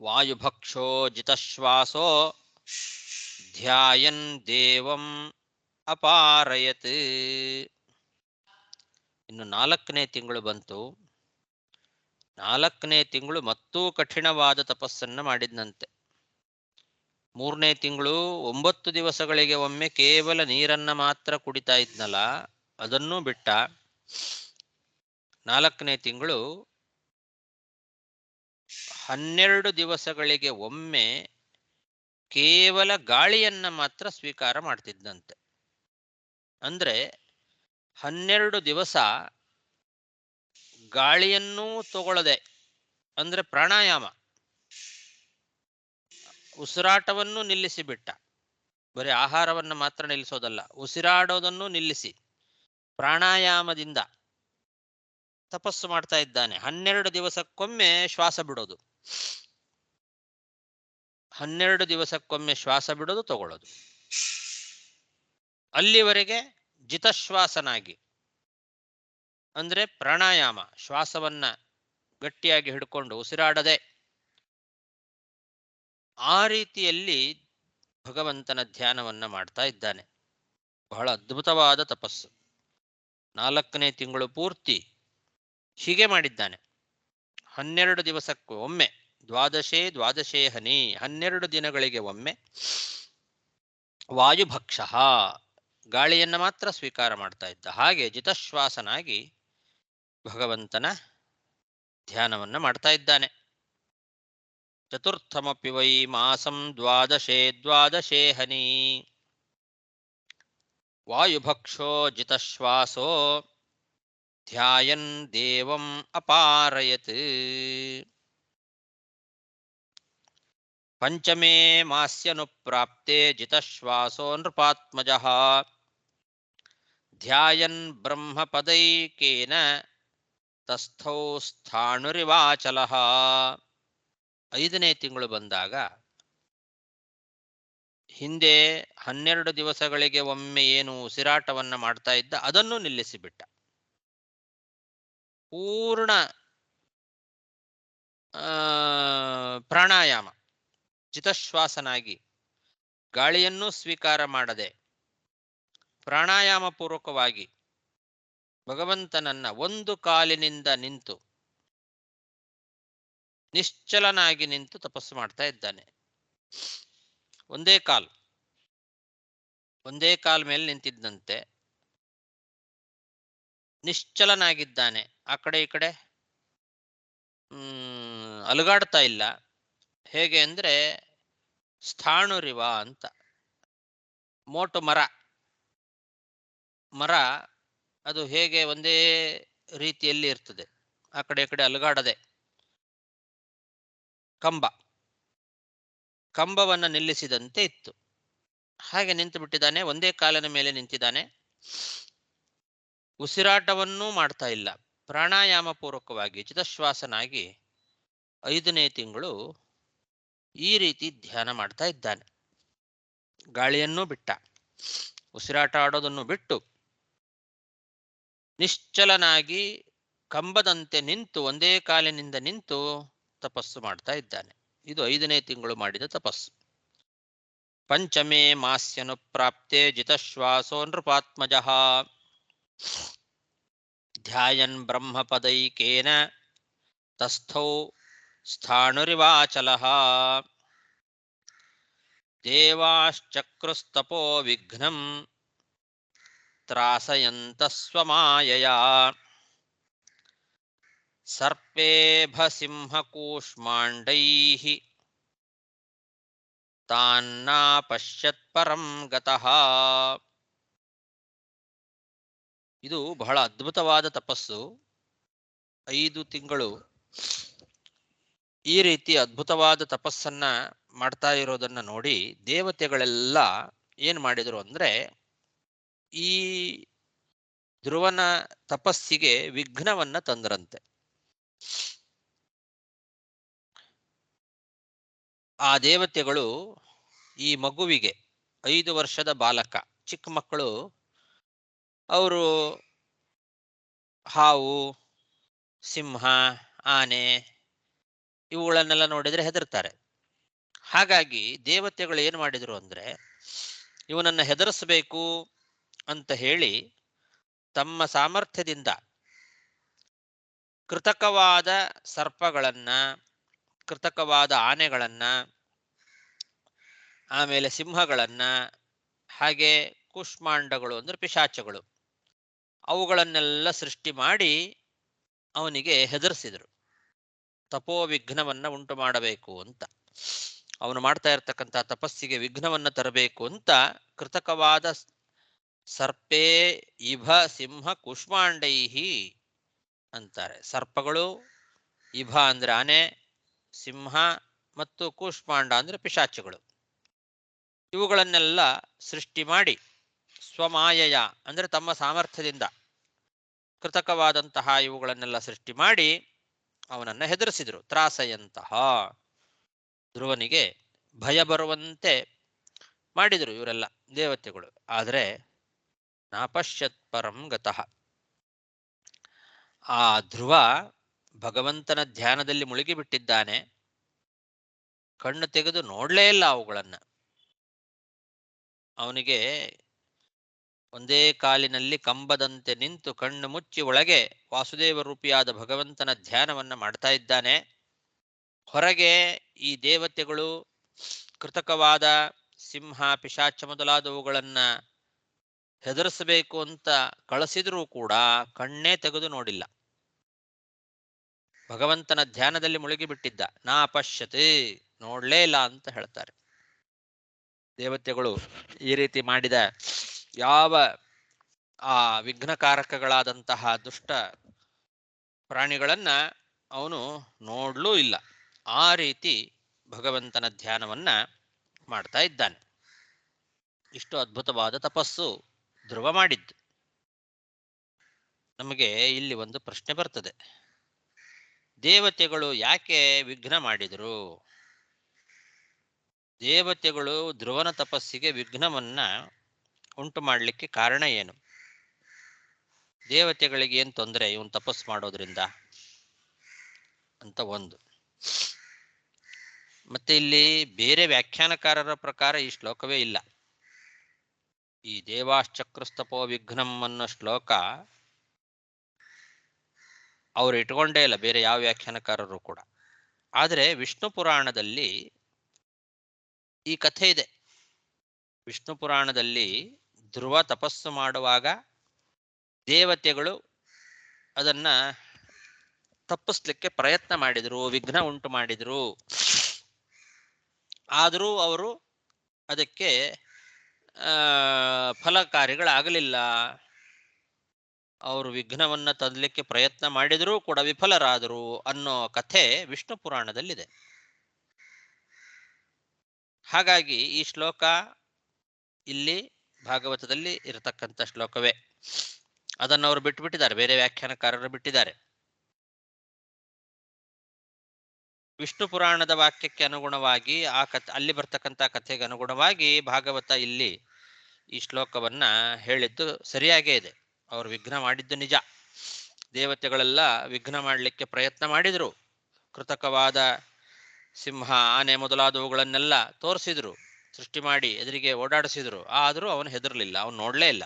ವಾಯುಭಕ್ಷೋ ಜಿತಶ್ವಾಸೋ ಧ್ಯಾಯನ್ ದೇವಂ ಅಪಾರಯತ್. ಇನ್ನು 4ನೇ ತಿಂಗಳು ಬಂತು. 4ನೇ ತಿಂಗಳು ಮತ್ತೂ ಕಠಿಣವಾದ ತಪಸ್ಸನ್ನು ಮಾಡಿದ್ನಂತೆ. 3ನೇ ತಿಂಗಳು 9 ದಿವಸಗಳಿಗೆ ಒಮ್ಮೆ ಕೇವಲ ನೀರನ್ನ ಮಾತ್ರ ಕುಡಿತಾ ಇದ್ನಲ್ಲ, ಅದನ್ನೂ ಬಿಟ್ಟ. 4ನೇ ತಿಂಗಳು 12 ದಿವಸಗಳಿಗೆ ಒಮ್ಮೆ ಕೇವಲ ಗಾಳಿಯನ್ನ ಮಾತ್ರ ಸ್ವೀಕಾರ ಮಾಡ್ತಿದ್ದಂತೆ. ಅಂದ್ರೆ 12 ದಿವಸ ಗಾಳಿಯನ್ನೂ ತಗೊಳ್ಳದೆ, ಅಂದ್ರೆ ಪ್ರಾಣಾಯಾಮ, ಉಸಿರಾಟವನ್ನು ನಿಲ್ಲಿಸಿಬಿಟ್ಟ. ಬರೀ ಆಹಾರವನ್ನು ಮಾತ್ರ ನಿಲ್ಲಿಸೋದಲ್ಲ, ಉಸಿರಾಡೋದನ್ನು ನಿಲ್ಲಿಸಿ ಪ್ರಾಣಾಯಾಮದಿಂದ ತಪಸ್ಸು ಮಾಡ್ತಾ ಇದ್ದಾನೆ. 12 ದಿವಸಕ್ಕೊಮ್ಮೆ ಶ್ವಾಸ ಬಿಡೋದು, 12 ದಿವಸಕ್ಕೊಮ್ಮೆ ಶ್ವಾಸ ಬಿಡೋದು ತಗೊಳ್ಳೋದು. ಅಲ್ಲಿವರೆಗೆ ಜಿತಶ್ವಾಸನಾಗಿ, ಅಂದ್ರೆ ಪ್ರಾಣಾಯಾಮ, ಶ್ವಾಸವನ್ನ ಗಟ್ಟಿಯಾಗಿ ಹಿಡ್ಕೊಂಡು ಉಸಿರಾಡದೆ, ಆ ರೀತಿಯಲ್ಲಿ ಭಗವಂತನ ಧ್ಯಾನವನ್ನ ಮಾಡ್ತಾ ಇದ್ದಾನೆ. ಬಹಳ ಅದ್ಭುತವಾದ ತಪಸ್ಸು. 4ನೇ ತಿಂಗಳು ಪೂರ್ತಿ ಹೀಗೆ ಮಾಡಿದ್ದಾನೆ. 12 ದಿವಸಕ್ಕೂ ಒಮ್ಮೆ ದ್ವಾದಶೇ ಹನಿ, 12 ದಿನಗಳಿಗೆ ಒಮ್ಮೆ ವಾಯುಭಕ್ಷ, ಗಾಳಿಯನ್ನ ಮಾತ್ರ ಸ್ವೀಕಾರ ಮಾಡ್ತಾ ಇದ್ದ. ಹಾಗೆ ಜಿತಶ್ವಾಸನಾಗಿ ಭಗವಂತನ ಧ್ಯಾನವನ್ನ ಮಾಡ್ತಾ ಇದ್ದಾನೆ. ಚತುರ್ಥಮಪಿ ವೈ ಮಾಸಂ ದ್ವಾದಶೇ ಹನಿ ವಾಯುಭಕ್ಷೋ ಜಿತಶ್ವಾಸೋ ಧ್ಯಾಯನ್ ದೇವಂ ಅಪಾರಯತ್. ಪಂಚಮೇ ಮಾಸ್ಯನುಪ್ರಾಪ್ತೆ ಜಿತಶ್ವಾಸೋ ನೃಪಾತ್ಮಜಃ ಧ್ಯಾಯನ್ ಬ್ರಹ್ಮಪದೈಕೇನ ತಸ್ಥೌ ಸ್ಥಾಣುರಿವಾಚಲಃ. 5ನೇ ತಿಂಗಳು ಬಂದಾಗ ಹಿಂದೆ 12 ದಿವಸಗಳಿಗೆ ಒಮ್ಮೆ ಏನು ಉಸಿರಾಟವನ್ನ ಮಾಡ್ತಾ ಇದ್ದ ಅದನ್ನು ನಿಲ್ಲಿಸಿಬಿಟ್ಟ. ಪೂರ್ಣ ಪ್ರಾಣಾಯಾಮ, ಚಿತಶ್ವಾಸನಾಗಿ ಗಾಳಿಯನ್ನೂ ಸ್ವೀಕಾರ ಮಾಡದೆ ಪ್ರಾಣಾಯಾಮ ಪೂರ್ವಕವಾಗಿ ಭಗವಂತನನ್ನ ಒಂದು ಕಾಲಿನಿಂದ ನಿಂತು ನಿಶ್ಚಲನಾಗಿ ನಿಂತು ತಪಸ್ಸು ಮಾಡ್ತಾ ಇದ್ದಾನೆ. ಒಂದೇ ಕಾಲ್ ಮೇಲೆ ನಿಂತಿದ್ದಂತೆ, ನಿಶ್ಚಲನಾಗಿದ್ದಾನೆ. ಆ ಕಡೆ ಈ ಕಡೆ ಅಲುಗಾಡ್ತಾ ಇಲ್ಲ. ಹೇಗೆ ಅಂದ್ರೆ ಸ್ಥಾಣುರಿವ ಅಂತ, ಮೋಟು ಮರ ಅದು ಹೇಗೆ ಒಂದೇ ರೀತಿಯಲ್ಲಿ ಇರ್ತದೆ, ಆ ಕಡೆ ಈ ಕಡೆ ಅಲುಗಾಡದೆ. ಕಂಬವನ್ನ ನಿಲ್ಲಿಸಿದಂತೆ ಇತ್ತು, ಹಾಗೆ ನಿಂತು ಬಿಟ್ಟಿದ್ದಾನೆ. ಒಂದೇ ಕಾಲಿನ ಮೇಲೆ ನಿಂತಿದ್ದಾನೆ. ಉಸಿರಾಟವನ್ನೂ ಮಾಡ್ತಾ ಇಲ್ಲ, ಪ್ರಾಣಾಯಾಮ ಪೂರ್ವಕವಾಗಿ ಚಿತಶ್ವಾಸನಾಗಿ 5ನೇ ತಿಂಗಳು ಈ ರೀತಿ ಧ್ಯಾನ ಮಾಡ್ತಾ ಇದ್ದಾನೆ. ಗಾಳಿಯನ್ನೂ ಬಿಟ್ಟ, ಉಸಿರಾಟ ಆಡೋದನ್ನು ಬಿಟ್ಟು ನಿಶ್ಚಲನಾಗಿ ಕಂಬದಂತೆ ನಿಂತು, ಒಂದೇ ಕಾಲಿನಿಂದ ನಿಂತು ತಪಸ್ಸು ಮಾಡ್ತಾ ಇದ್ದಾನೆ. ಇದು 5ನೇ ತಿಂಗಳು ಮಾಡಿದ ತಪಸ್ಸು. ಪಂಚಮೇ ಮಾಸ್ಯನುಪ್ರಾಪ್ತೆ ಜಿತಶ್ವಾಸೋ ನೃಪಾತ್ಮಜಃ ಧ್ಯಾಯನ್ ಬ್ರಹ್ಮಪದೈಕೇನ ತಸ್ಥೌ ಸ್ಥಾಣುರಿವಾಚಲಃ ದೇವಾಶ್ಚಕ್ರುಸ್ತಪೋ ವಿಘ್ನಂ ತ್ರಾಸಯಂತಃ ಸ್ವಮಾಯಯಾ ಸರ್ಪೇಭಸಿಂಹಕೂಷ್ಮಾಂಡೈಃ ತಾನ್ನಾಪಶ್ಯತ್ ಪರಂ ಗತಃ. ಇದು ಬಹಳ ಅದ್ಭುತವಾದ ತಪಸ್ಸು. 5 ತಿಂಗಳು ಈ ರೀತಿ ಅದ್ಭುತವಾದ ತಪಸ್ಸನ್ನ ಮಾಡ್ತಾ ಇರೋದನ್ನ ನೋಡಿ ದೇವತೆಗಳೆಲ್ಲ ಏನ್ ಮಾಡಿದ್ರು ಅಂದ್ರೆ ಈ ಧ್ರುವನ ತಪಸ್ಸಿಗೆ ವಿಘ್ನವನ್ನ ತಂದ್ರಂತೆ. ಆ ದೇವತೆಗಳು ಈ ಮಗುವಿಗೆ 5 ವರ್ಷದ ಬಾಲಕ, ಚಿಕ್ಕ ಮಕ್ಕಳು, ಅವರು ಹಾವು, ಸಿಂಹ, ಆನೆ ಇವುಗಳನ್ನೆಲ್ಲ ನೋಡಿದ್ರೆ ಹೆದರ್ತಾರೆ. ಹಾಗಾಗಿ ದೇವತೆಗಳು ಏನು ಮಾಡಿದ್ರು ಅಂದ್ರೆ ಇವನನ್ನ ಹೆದರಿಸಬೇಕು ಅಂತ ಹೇಳಿ ತಮ್ಮ ಸಾಮರ್ಥ್ಯದಿಂದ ಕೃತಕವಾದ ಸರ್ಪಗಳನ್ನ, ಕೃತಕವಾದ ಆನೆಗಳನ್ನ, ಆಮೇಲೆ ಸಿಂಹಗಳನ್ನ, ಹಾಗೆ ಕೂಷ್ಮಾಂಡಗಳು ಅಂದ್ರೆ ಪಿಶಾಚಗಳು, ಅವುಗಳನ್ನೆಲ್ಲ ಸೃಷ್ಟಿ ಮಾಡಿ ಅವನಿಗೆ ಹೆದರಿಸಿದರು. ತಪೋವಿಘ್ನವನ್ನ ಉಂಟು ಮಾಡಬೇಕು ಅಂತ, ಅವನು ಮಾಡ್ತಾ ಇರ್ತಕ್ಕಂಥ ತಪಸ್ಸಿಗೆ ವಿಘ್ನವನ್ನ ತರಬೇಕು ಅಂತ ಕೃತಕವಾದ ಸರ್ಪೇ ಇಭ ಸಿಂಹ ಕೂಷ್ಮಾಂಡೈಹಿ ಅಂತಾರೆ. ಸರ್ಪಗಳು, ಇಭ ಅಂದ್ರೆ ಆನೆ, ಸಿಂಹ ಮತ್ತು ಕೂಷ್ಮಾಂಡ ಅಂದ್ರೆ ಪಿಶಾಚಗಳು, ಇವುಗಳನ್ನೆಲ್ಲ ಸೃಷ್ಟಿ ಮಾಡಿ ಸ್ವಮಾಯಯ ಅಂದ್ರೆ ತಮ್ಮ ಸಾಮರ್ಥ್ಯದಿಂದ ಕೃತಕವಾದಂತಹ ಇವುಗಳನ್ನೆಲ್ಲ ಸೃಷ್ಟಿ ಮಾಡಿ ಅವನನ್ನ ಹೆದರಿಸಿದರು. ತ್ರಾಸೆಯಂತಹ ಧ್ರುವನಿಗೆ ಭಯ ಬರುವಂತೆ ಮಾಡಿದರು ಇವರೆಲ್ಲ ದೇವತೆಗಳು. ಆದರೆ ನಾಪಶ್ಯತ್ ಪರಂ ಗತಃ, ಆ ಧ್ರುವ ಭಗವಂತನ ಧ್ಯಾನದಲ್ಲಿ ಮುಳುಗಿಬಿಟ್ಟಿದ್ದಾನೆ. ಕಣ್ಣು ತೆಗೆದು ನೋಡ್ಲೇ ಇಲ್ಲ ಅವುಗಳನ್ನ. ಅವನಿಗೆ ಒಂದೇ ಕಾಲಿನಲ್ಲಿ ಕಂಬದಂತೆ ನಿಂತು ಕಣ್ಣು ಮುಚ್ಚಿ ಒಳಗೆ ವಾಸುದೇವ ರೂಪಿಯಾದ ಭಗವಂತನ ಧ್ಯಾನವನ್ನ ಮಾಡ್ತಾ ಇದ್ದಾನೆ. ಹೊರಗೆ ಈ ದೇವತೆಗಳು ಕೃತಕವಾದ ಸಿಂಹ, ಪಿಶಾಚ ಮೊದಲಾದವುಗಳನ್ನ ಹೆದರಿಸಬೇಕು ಅಂತ ಕಳಿಸಿದ್ರೂ ಕೂಡ ಕಣ್ಣೇ ತೆಗೆದು ನೋಡಿಲ್ಲ. ಭಗವಂತನ ಧ್ಯಾನದಲ್ಲಿ ಮುಳುಗಿಬಿಟ್ಟಿದ್ದ. ನಾ ಪಶ್ಯತೆ, ನೋಡ್ಲೇ ಇಲ್ಲ ಅಂತ ಹೇಳ್ತಾರೆ ದೇವತೆಗಳು. ಈ ರೀತಿ ಮಾಡಿದ ಯಾವ ಆ ವಿಘ್ನಕಾರಕಗಳಾದಂತಹ ದುಷ್ಟ ಪ್ರಾಣಿಗಳನ್ನ ಅವನು ನೋಡ್ಲೂ ಇಲ್ಲ. ಆ ರೀತಿ ಭಗವಂತನ ಧ್ಯಾನವನ್ನ ಮಾಡ್ತಾ ಇದ್ದಾನೆ. ಇಷ್ಟು ಅದ್ಭುತವಾದ ತಪಸ್ಸು ಧ್ರುವ ಮಾಡಿದ್ದು. ನಮಗೆ ಇಲ್ಲಿ ಒಂದು ಪ್ರಶ್ನೆ ಬರ್ತದೆ, ದೇವತೆಗಳು ಯಾಕೆ ವಿಘ್ನ ಮಾಡಿದರು? ದೇವತೆಗಳು ಧ್ರುವನ ತಪಸ್ಸಿಗೆ ವಿಘ್ನವನ್ನ ಉಂಟು ಮಾಡಲಿಕ್ಕೆ ಕಾರಣ ಏನು? ದೇವತೆಗಳಿಗೆ ಏನು ತೊಂದರೆ ಇವನು ತಪಸ್ಸು ಮಾಡೋದ್ರಿಂದ ಅಂತ ಒಂದು. ಮತ್ತೆ ಇಲ್ಲಿ ಬೇರೆ ವ್ಯಾಖ್ಯಾನಕಾರರ ಪ್ರಕಾರ ಈ ಶ್ಲೋಕವೇ ಇಲ್ಲ. ಈ ದೇವಾಶ್ಚಕ್ರಸ್ತಪೋ ವಿಘ್ನಂ ಅನ್ನೋ ಶ್ಲೋಕ ಅವರು ಇಟ್ಕೊಂಡೇ ಇಲ್ಲ, ಬೇರೆ ಯಾವ ವ್ಯಾಖ್ಯಾನಕಾರರು ಕೂಡ. ಆದರೆ ವಿಷ್ಣು ಪುರಾಣದಲ್ಲಿ ಈ ಕಥೆ ಇದೆ. ವಿಷ್ಣು ಪುರಾಣದಲ್ಲಿ ಧ್ರುವ ತಪಸ್ಸು ಮಾಡುವಾಗ ದೇವತೆಗಳು ಅದನ್ನ ತಪ್ಪಿಸ್ಲಿಕ್ಕೆ ಪ್ರಯತ್ನ ಮಾಡಿದರು, ವಿಘ್ನ ಉಂಟು ಮಾಡಿದರು. ಆದರೂ ಅವರು ಅದಕ್ಕೆ ಫಲಕಾರಿಗಳಾಗಲಿಲ್ಲ. ಅವರು ವಿಘ್ನವನ್ನ ತರಲಿಕ್ಕೆ ಪ್ರಯತ್ನ ಮಾಡಿದರೂ ಕೂಡ ವಿಫಲರಾದರು ಅನ್ನೋ ಕಥೆ ವಿಷ್ಣು ಪುರಾಣದಲ್ಲಿದೆ. ಹಾಗಾಗಿ ಈ ಶ್ಲೋಕ ಇಲ್ಲಿ ಭಾಗವತದಲ್ಲಿ ಇರತಕ್ಕಂಥ ಶ್ಲೋಕವೇ. ಅದನ್ನು ಅವರು ಬಿಟ್ಟುಬಿಟ್ಟಿದ್ದಾರೆ, ಬೇರೆ ವ್ಯಾಖ್ಯಾನಕಾರರು ಬಿಟ್ಟಿದ್ದಾರೆ. ವಿಷ್ಣು ಪುರಾಣದ ವಾಕ್ಯಕ್ಕೆ ಅನುಗುಣವಾಗಿ ಆ ಅಲ್ಲಿ ಬರ್ತಕ್ಕಂಥ ಕಥೆಗೆ ಅನುಗುಣವಾಗಿ ಭಾಗವತ ಇಲ್ಲಿ ಈ ಶ್ಲೋಕವನ್ನ ಹೇಳಿದ್ದು ಸರಿಯಾಗೇ ಇದೆ. ಅವರು ವಿಘ್ನ ಮಾಡಿದ್ದು ನಿಜ. ದೇವತೆಗಳೆಲ್ಲ ವಿಘ್ನ ಮಾಡಲಿಕ್ಕೆ ಪ್ರಯತ್ನ ಮಾಡಿದರು. ಕೃತಕವಾದ ಸಿಂಹ, ಆನೆ ಮೊದಲಾದವುಗಳನ್ನೆಲ್ಲ ತೋರಿಸಿದ್ರು, ಸೃಷ್ಟಿ ಮಾಡಿ ಎದುರಿಗೆ ಓಡಾಡಿಸಿದ್ರು. ಆದರೂ ಅವನು ಹೆದರಲಿಲ್ಲ, ಅವನು ನೋಡಲೇ ಇಲ್ಲ.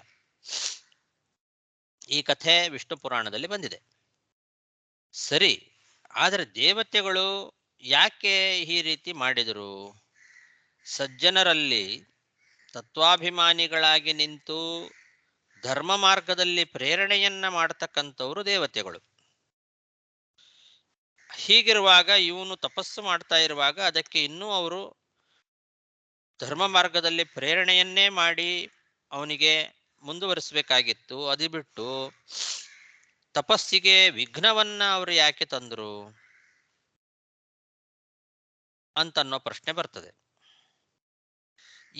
ಈ ಕಥೆ ವಿಷ್ಣು ಪುರಾಣದಲ್ಲಿ ಬಂದಿದೆ. ಸರಿ, ಆದರೆ ದೇವತೆಗಳು ಯಾಕೆ ಈ ರೀತಿ ಮಾಡಿದರು? ಸಜ್ಜನರಲ್ಲಿ ತತ್ವಾಭಿಮಾನಿಗಳಾಗಿ ನಿಂತು ಧರ್ಮ ಮಾರ್ಗದಲ್ಲಿ ಪ್ರೇರಣೆಯನ್ನ ಮಾಡತಕ್ಕಂಥವರು ದೇವತೆಗಳು. ಹೀಗಿರುವಾಗ ಇವನು ತಪಸ್ಸು ಮಾಡ್ತಾ ಇರುವಾಗ ಅದಕ್ಕೆ ಇನ್ನೂ ಅವರು ಧರ್ಮ ಮಾರ್ಗದಲ್ಲಿ ಪ್ರೇರಣೆಯನ್ನೇ ಮಾಡಿ ಅವನಿಗೆ ಮುಂದುವರಿಸಬೇಕಾಗಿತ್ತು. ಅದು ಬಿಟ್ಟು ತಪಸ್ಸಿಗೆ ವಿಘ್ನವನ್ನ ಅವರು ಯಾಕೆ ತಂದ್ರು ಅಂತನ್ನೋ ಪ್ರಶ್ನೆ ಬರ್ತದೆ.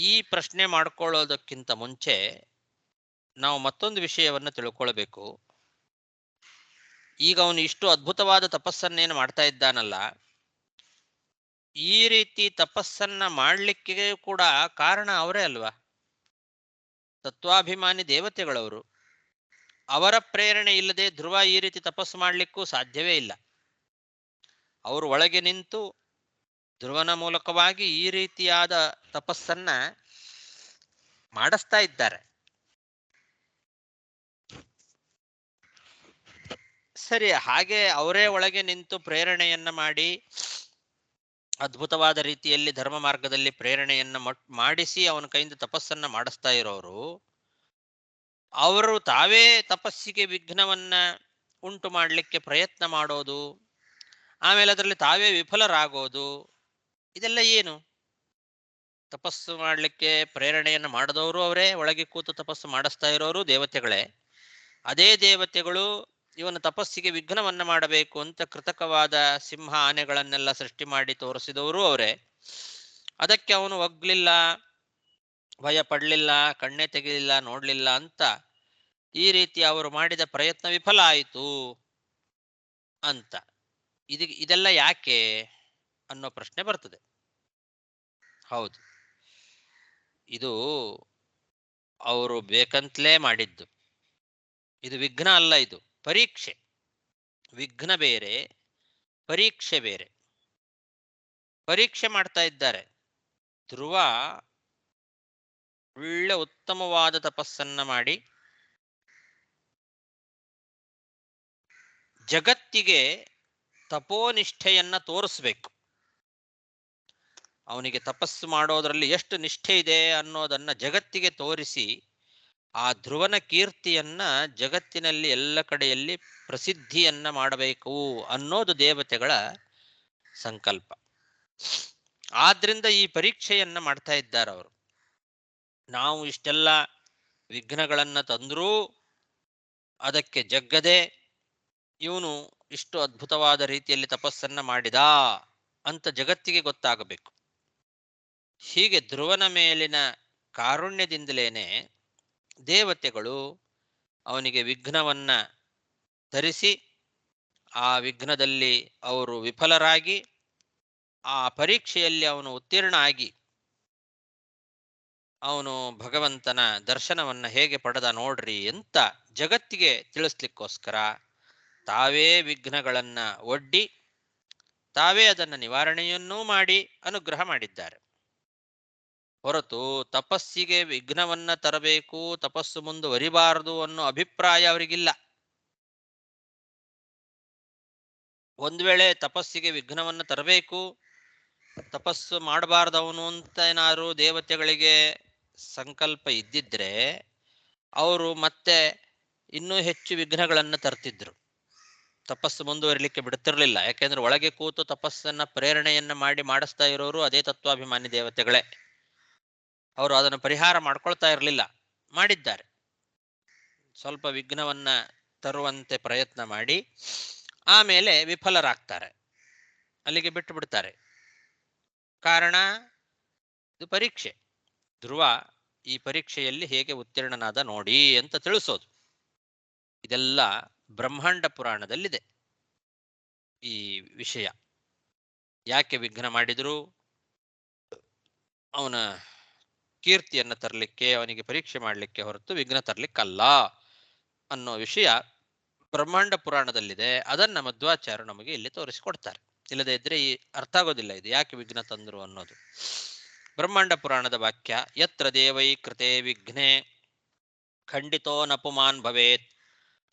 ಈ ಪ್ರಶ್ನೆ ಮಾಡ್ಕೊಳ್ಳೋದಕ್ಕಿಂತ ಮುಂಚೆ ನಾವು ಮತ್ತೊಂದು ವಿಷಯವನ್ನು ತಿಳ್ಕೊಳ್ಬೇಕು. ಈಗ ಅವನು ಇಷ್ಟು ಅದ್ಭುತವಾದ ತಪಸ್ಸನ್ನೇನು ಮಾಡ್ತಾ ಇದ್ದಾನಲ್ಲ, ಈ ರೀತಿ ತಪಸ್ಸನ್ನ ಮಾಡಲಿಕ್ಕೆ ಕೂಡ ಕಾರಣ ಅವರೇ ಅಲ್ವಾ? ತತ್ವಾಭಿಮಾನಿ ದೇವತೆಗಳವರು. ಅವರ ಪ್ರೇರಣೆ ಇಲ್ಲದೆ ಧ್ರುವ ಈ ರೀತಿ ತಪಸ್ಸು ಮಾಡಲಿಕ್ಕೂ ಸಾಧ್ಯವೇ ಇಲ್ಲ. ಅವರು ಒಳಗೆ ನಿಂತು ಧ್ರುವನ ಮೂಲಕವಾಗಿ ಈ ರೀತಿಯಾದ ತಪಸ್ಸನ್ನ ಮಾಡಿಸ್ತಾ ಇದ್ದಾರೆ. ಸರಿ, ಹಾಗೆ ಅವರೇ ಒಳಗೆ ನಿಂತು ಪ್ರೇರಣೆಯನ್ನ ಮಾಡಿ ಅದ್ಭುತವಾದ ರೀತಿಯಲ್ಲಿ ಧರ್ಮ ಮಾರ್ಗದಲ್ಲಿ ಪ್ರೇರಣೆಯನ್ನ ಮಾಡಿಸಿ ಅವನ ಕೈಯಿಂದ ತಪಸ್ಸನ್ನ ಮಾಡಿಸ್ತಾ ಇರೋರು, ಅವರು ತಾವೇ ತಪಸ್ಸಿಗೆ ವಿಘ್ನವನ್ನ ಉಂಟು ಮಾಡಲಿಕ್ಕೆ ಪ್ರಯತ್ನ ಮಾಡೋದು, ಆಮೇಲೆ ಅದರಲ್ಲಿ ತಾವೇ ವಿಫಲರಾಗೋದು, ಇದೆಲ್ಲ ಏನು? ತಪಸ್ಸು ಮಾಡಲಿಕ್ಕೆ ಪ್ರೇರಣೆಯನ್ನು ಮಾಡಿದವರು ಅವರೇ, ಒಳಗೆ ಕೂತು ತಪಸ್ಸು ಮಾಡಿಸ್ತಾ ಇರೋರು ದೇವತೆಗಳೇ. ಅದೇ ದೇವತೆಗಳು ಇವನ ತಪಸ್ಸಿಗೆ ವಿಘ್ನವನ್ನ ಮಾಡಬೇಕು ಅಂತ ಕೃತಕವಾದ ಸಿಂಹ ಆನೆಗಳನ್ನೆಲ್ಲ ಸೃಷ್ಟಿ ಮಾಡಿ ತೋರಿಸಿದವರು ಅವರೇ. ಅದಕ್ಕೆ ಅವನು ಒಗ್ಲಿಲ್ಲ, ಭಯ ಪಡಲಿಲ್ಲ, ಕಣ್ಣೆ ತೆಗಿಲಿಲ್ಲ, ನೋಡ್ಲಿಲ್ಲ ಅಂತ ಈ ರೀತಿ ಅವರು ಮಾಡಿದ ಪ್ರಯತ್ನ ವಿಫಲ ಆಯಿತು ಅಂತ. ಇದೆಲ್ಲ ಯಾಕೆ ಅನ್ನೋ ಪ್ರಶ್ನೆ ಬರ್ತದೆ. ಹೌದು, ಇದು ಅವರು ಬೇಕಂತಲೇ ಮಾಡಿದ್ದು. ಇದು ವಿಘ್ನ ಅಲ್ಲ, ಇದು ಪರೀಕ್ಷೆ. ವಿಘ್ನ ಬೇರೆ, ಪರೀಕ್ಷೆ ಬೇರೆ. ಪರೀಕ್ಷೆ ಮಾಡ್ತಾ ಇದ್ದಾರೆ. ಧ್ರುವ ಒಳ್ಳೆ ಉತ್ತಮವಾದ ತಪಸ್ಸನ್ನ ಮಾಡಿ ಜಗತ್ತಿಗೆ ತಪೋನಿಷ್ಠೆಯನ್ನ ತೋರಿಸ್ಬೇಕು. ಅವನಿಗೆ ತಪಸ್ಸು ಮಾಡೋದರಲ್ಲಿ ಎಷ್ಟು ನಿಷ್ಠೆ ಇದೆ ಅನ್ನೋದನ್ನ ಜಗತ್ತಿಗೆ ತೋರಿಸಿ ಆ ಧ್ರುವನ ಕೀರ್ತಿಯನ್ನ ಜಗತ್ತಿನಲ್ಲಿ ಎಲ್ಲ ಕಡೆಯಲ್ಲಿ ಪ್ರಸಿದ್ಧಿಯನ್ನ ಮಾಡಬೇಕು ಅನ್ನೋದು ದೇವತೆಗಳ ಸಂಕಲ್ಪ. ಆದ್ರಿಂದ ಈ ಪರೀಕ್ಷೆಯನ್ನ ಮಾಡ್ತಾ ಇದ್ದಾರೆ ಅವರು. ನಾವು ಇಷ್ಟೆಲ್ಲ ವಿಘ್ನಗಳನ್ನ ತಂದರೂ ಅದಕ್ಕೆ ಜಗ್ಗದೆ ಇವನು ಇಷ್ಟು ಅದ್ಭುತವಾದ ರೀತಿಯಲ್ಲಿ ತಪಸ್ಸನ್ನ ಮಾಡಿದ ಅಂತ ಜಗತ್ತಿಗೆ ಗೊತ್ತಾಗಬೇಕು. ಹೀಗೆ ಧ್ರುವನ ಮೇಲಿನ ಕಾರುಣ್ಯದಿಂದಲೇನೆ ದೇವತೆಗಳು ಅವನಿಗೆ ವಿಘ್ನವನ್ನ ಧರಿಸಿ ಆ ವಿಘ್ನದಲ್ಲಿ ಅವರು ವಿಫಲರಾಗಿ ಆ ಪರೀಕ್ಷೆಯಲ್ಲಿ ಅವನು ಉತ್ತೀರ್ಣ ಆಗಿ ಅವನು ಭಗವಂತನ ದರ್ಶನವನ್ನ ಹೇಗೆ ಪಡೆದ ನೋಡ್ರಿ ಅಂತ ಜಗತ್ತಿಗೆ ತಿಳಿಸ್ಲಿಕ್ಕೋಸ್ಕರ ತಾವೇ ವಿಘ್ನಗಳನ್ನ ಒಡ್ಡಿ ತಾವೇ ಅದನ್ನು ನಿವಾರಣೆಯನ್ನೂ ಮಾಡಿ ಅನುಗ್ರಹ ಮಾಡಿದ್ದಾರೆ. ಹೊರತು ತಪಸ್ಸಿಗೆ ವಿಘ್ನವನ್ನ ತರಬೇಕು, ತಪಸ್ಸು ಮುಂದುವರಿಬಾರದು ಅನ್ನೋ ಅಭಿಪ್ರಾಯ ಅವರಿಗಿಲ್ಲ. ಒಂದ್ ವೇಳೆ ತಪಸ್ಸಿಗೆ ವಿಘ್ನವನ್ನ ತರಬೇಕು, ತಪಸ್ಸು ಮಾಡಬಾರ್ದವನು ಅಂತ ಏನಾದ್ರು ದೇವತೆಗಳಿಗೆ ಸಂಕಲ್ಪ ಇದ್ದಿದ್ರೆ ಅವರು ಮತ್ತೆ ಇನ್ನೂ ಹೆಚ್ಚು ವಿಘ್ನಗಳನ್ನು ತರ್ತಿದ್ರು, ತಪಸ್ಸು ಮುಂದುವರಿಲಿಕ್ಕೆ ಬಿಡ್ತಿರ್ಲಿಲ್ಲ. ಯಾಕೆಂದ್ರೆ ಒಳಗೆ ಕೂತು ತಪಸ್ಸನ್ನ ಪ್ರೇರಣೆಯನ್ನ ಮಾಡಿಸ್ತಾ ಇರೋರು ಅದೇ ತತ್ವಾಭಿಮಾನಿ ದೇವತೆಗಳೇ. ಅವರು ಅದನ್ನು ಪರಿಹಾರ ಮಾಡ್ಕೊಳ್ತಾ ಇರಲಿಲ್ಲ, ಮಾಡಿದ್ದಾರೆ. ಸ್ವಲ್ಪ ವಿಘ್ನವನ್ನ ತರುವಂತೆ ಪ್ರಯತ್ನ ಮಾಡಿ ಆಮೇಲೆ ವಿಫಲರಾಗ್ತಾರೆ, ಅಲ್ಲಿಗೆ ಬಿಟ್ಟು ಬಿಡ್ತಾರೆ. ಕಾರಣ ಇದು ಪರೀಕ್ಷೆ. ಧ್ರುವ ಈ ಪರೀಕ್ಷೆಯಲ್ಲಿ ಹೇಗೆ ಉತ್ತೀರ್ಣನಾದ ನೋಡಿ ಅಂತ ತಿಳಿಸೋದು. ಇದೆಲ್ಲ ಬ್ರಹ್ಮಾಂಡ ಪುರಾಣದಲ್ಲಿದೆ ಈ ವಿಷಯ. ಯಾಕೆ ವಿಘ್ನ ಮಾಡಿದ್ರು? ಅವನ ಕೀರ್ತಿಯನ್ನು ತರಲಿಕ್ಕೆ, ಅವನಿಗೆ ಪರೀಕ್ಷೆ ಮಾಡಲಿಕ್ಕೆ ಹೊರತು ವಿಘ್ನ ತರಲಿಕ್ಕಲ್ಲ ಅನ್ನೋ ವಿಷಯ ಬ್ರಹ್ಮಾಂಡ ಪುರಾಣದಲ್ಲಿದೆ. ಅದನ್ನ ಮಧ್ವಾಚಾರ್ಯರು ನಮಗೆ ಇಲ್ಲಿ ತೋರಿಸಿಕೊಡ್ತಾರೆ. ಇಲ್ಲದೇ ಇದ್ರೆ ಈ ಅರ್ಥ ಆಗೋದಿಲ್ಲ ಇದು ಯಾಕೆ ವಿಘ್ನ ತಂದ್ರು ಅನ್ನೋದು. ಬ್ರಹ್ಮಾಂಡ ಪುರಾಣದ ವಾಕ್ಯ: ಯತ್ರ ದೇವೈ ಕೃತೆ ವಿಘ್ನೆ ಖಂಡಿತೋ ನ ಪುಮಾನ್ ಭವೇತ್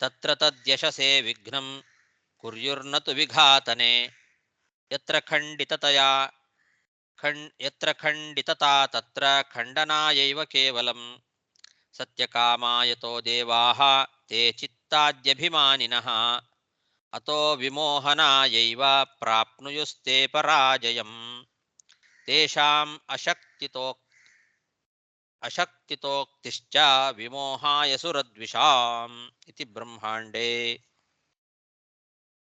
ತತ್ರ ತದ್ಯಶಸೇ ವಿಘ್ನಂ ಕುರ್ಯುರ್ನತು ವಿಘಾತನೆ ಯತ್ರ ಖಂಡಿತತಾ ತತ್ರ ಖಂಡನಾಯೈವ ಕೇವಲಂ ಸತ್ಯಕಾಮಾಯತೋ ದೇವಾಃ ತೇ ಚಿತ್ತಾದ್ಯಭಿಮಾನಿನಃ ಅತೋ ವಿಮೋಹನಾಯೈವ ಪ್ರಾಪ್ನುಯುಸ್ತೆ ಪರಾಜಯಂ ತೇಷಾಂ ಅಶಕ್ತಿತೋಕ್ತಿಶ್ಚ ವಿಮೋಹಾಯ ಸುರದ್ವಿಷಾಂ ಇತಿ ಬ್ರಹ್ಮಾಂಡೇ.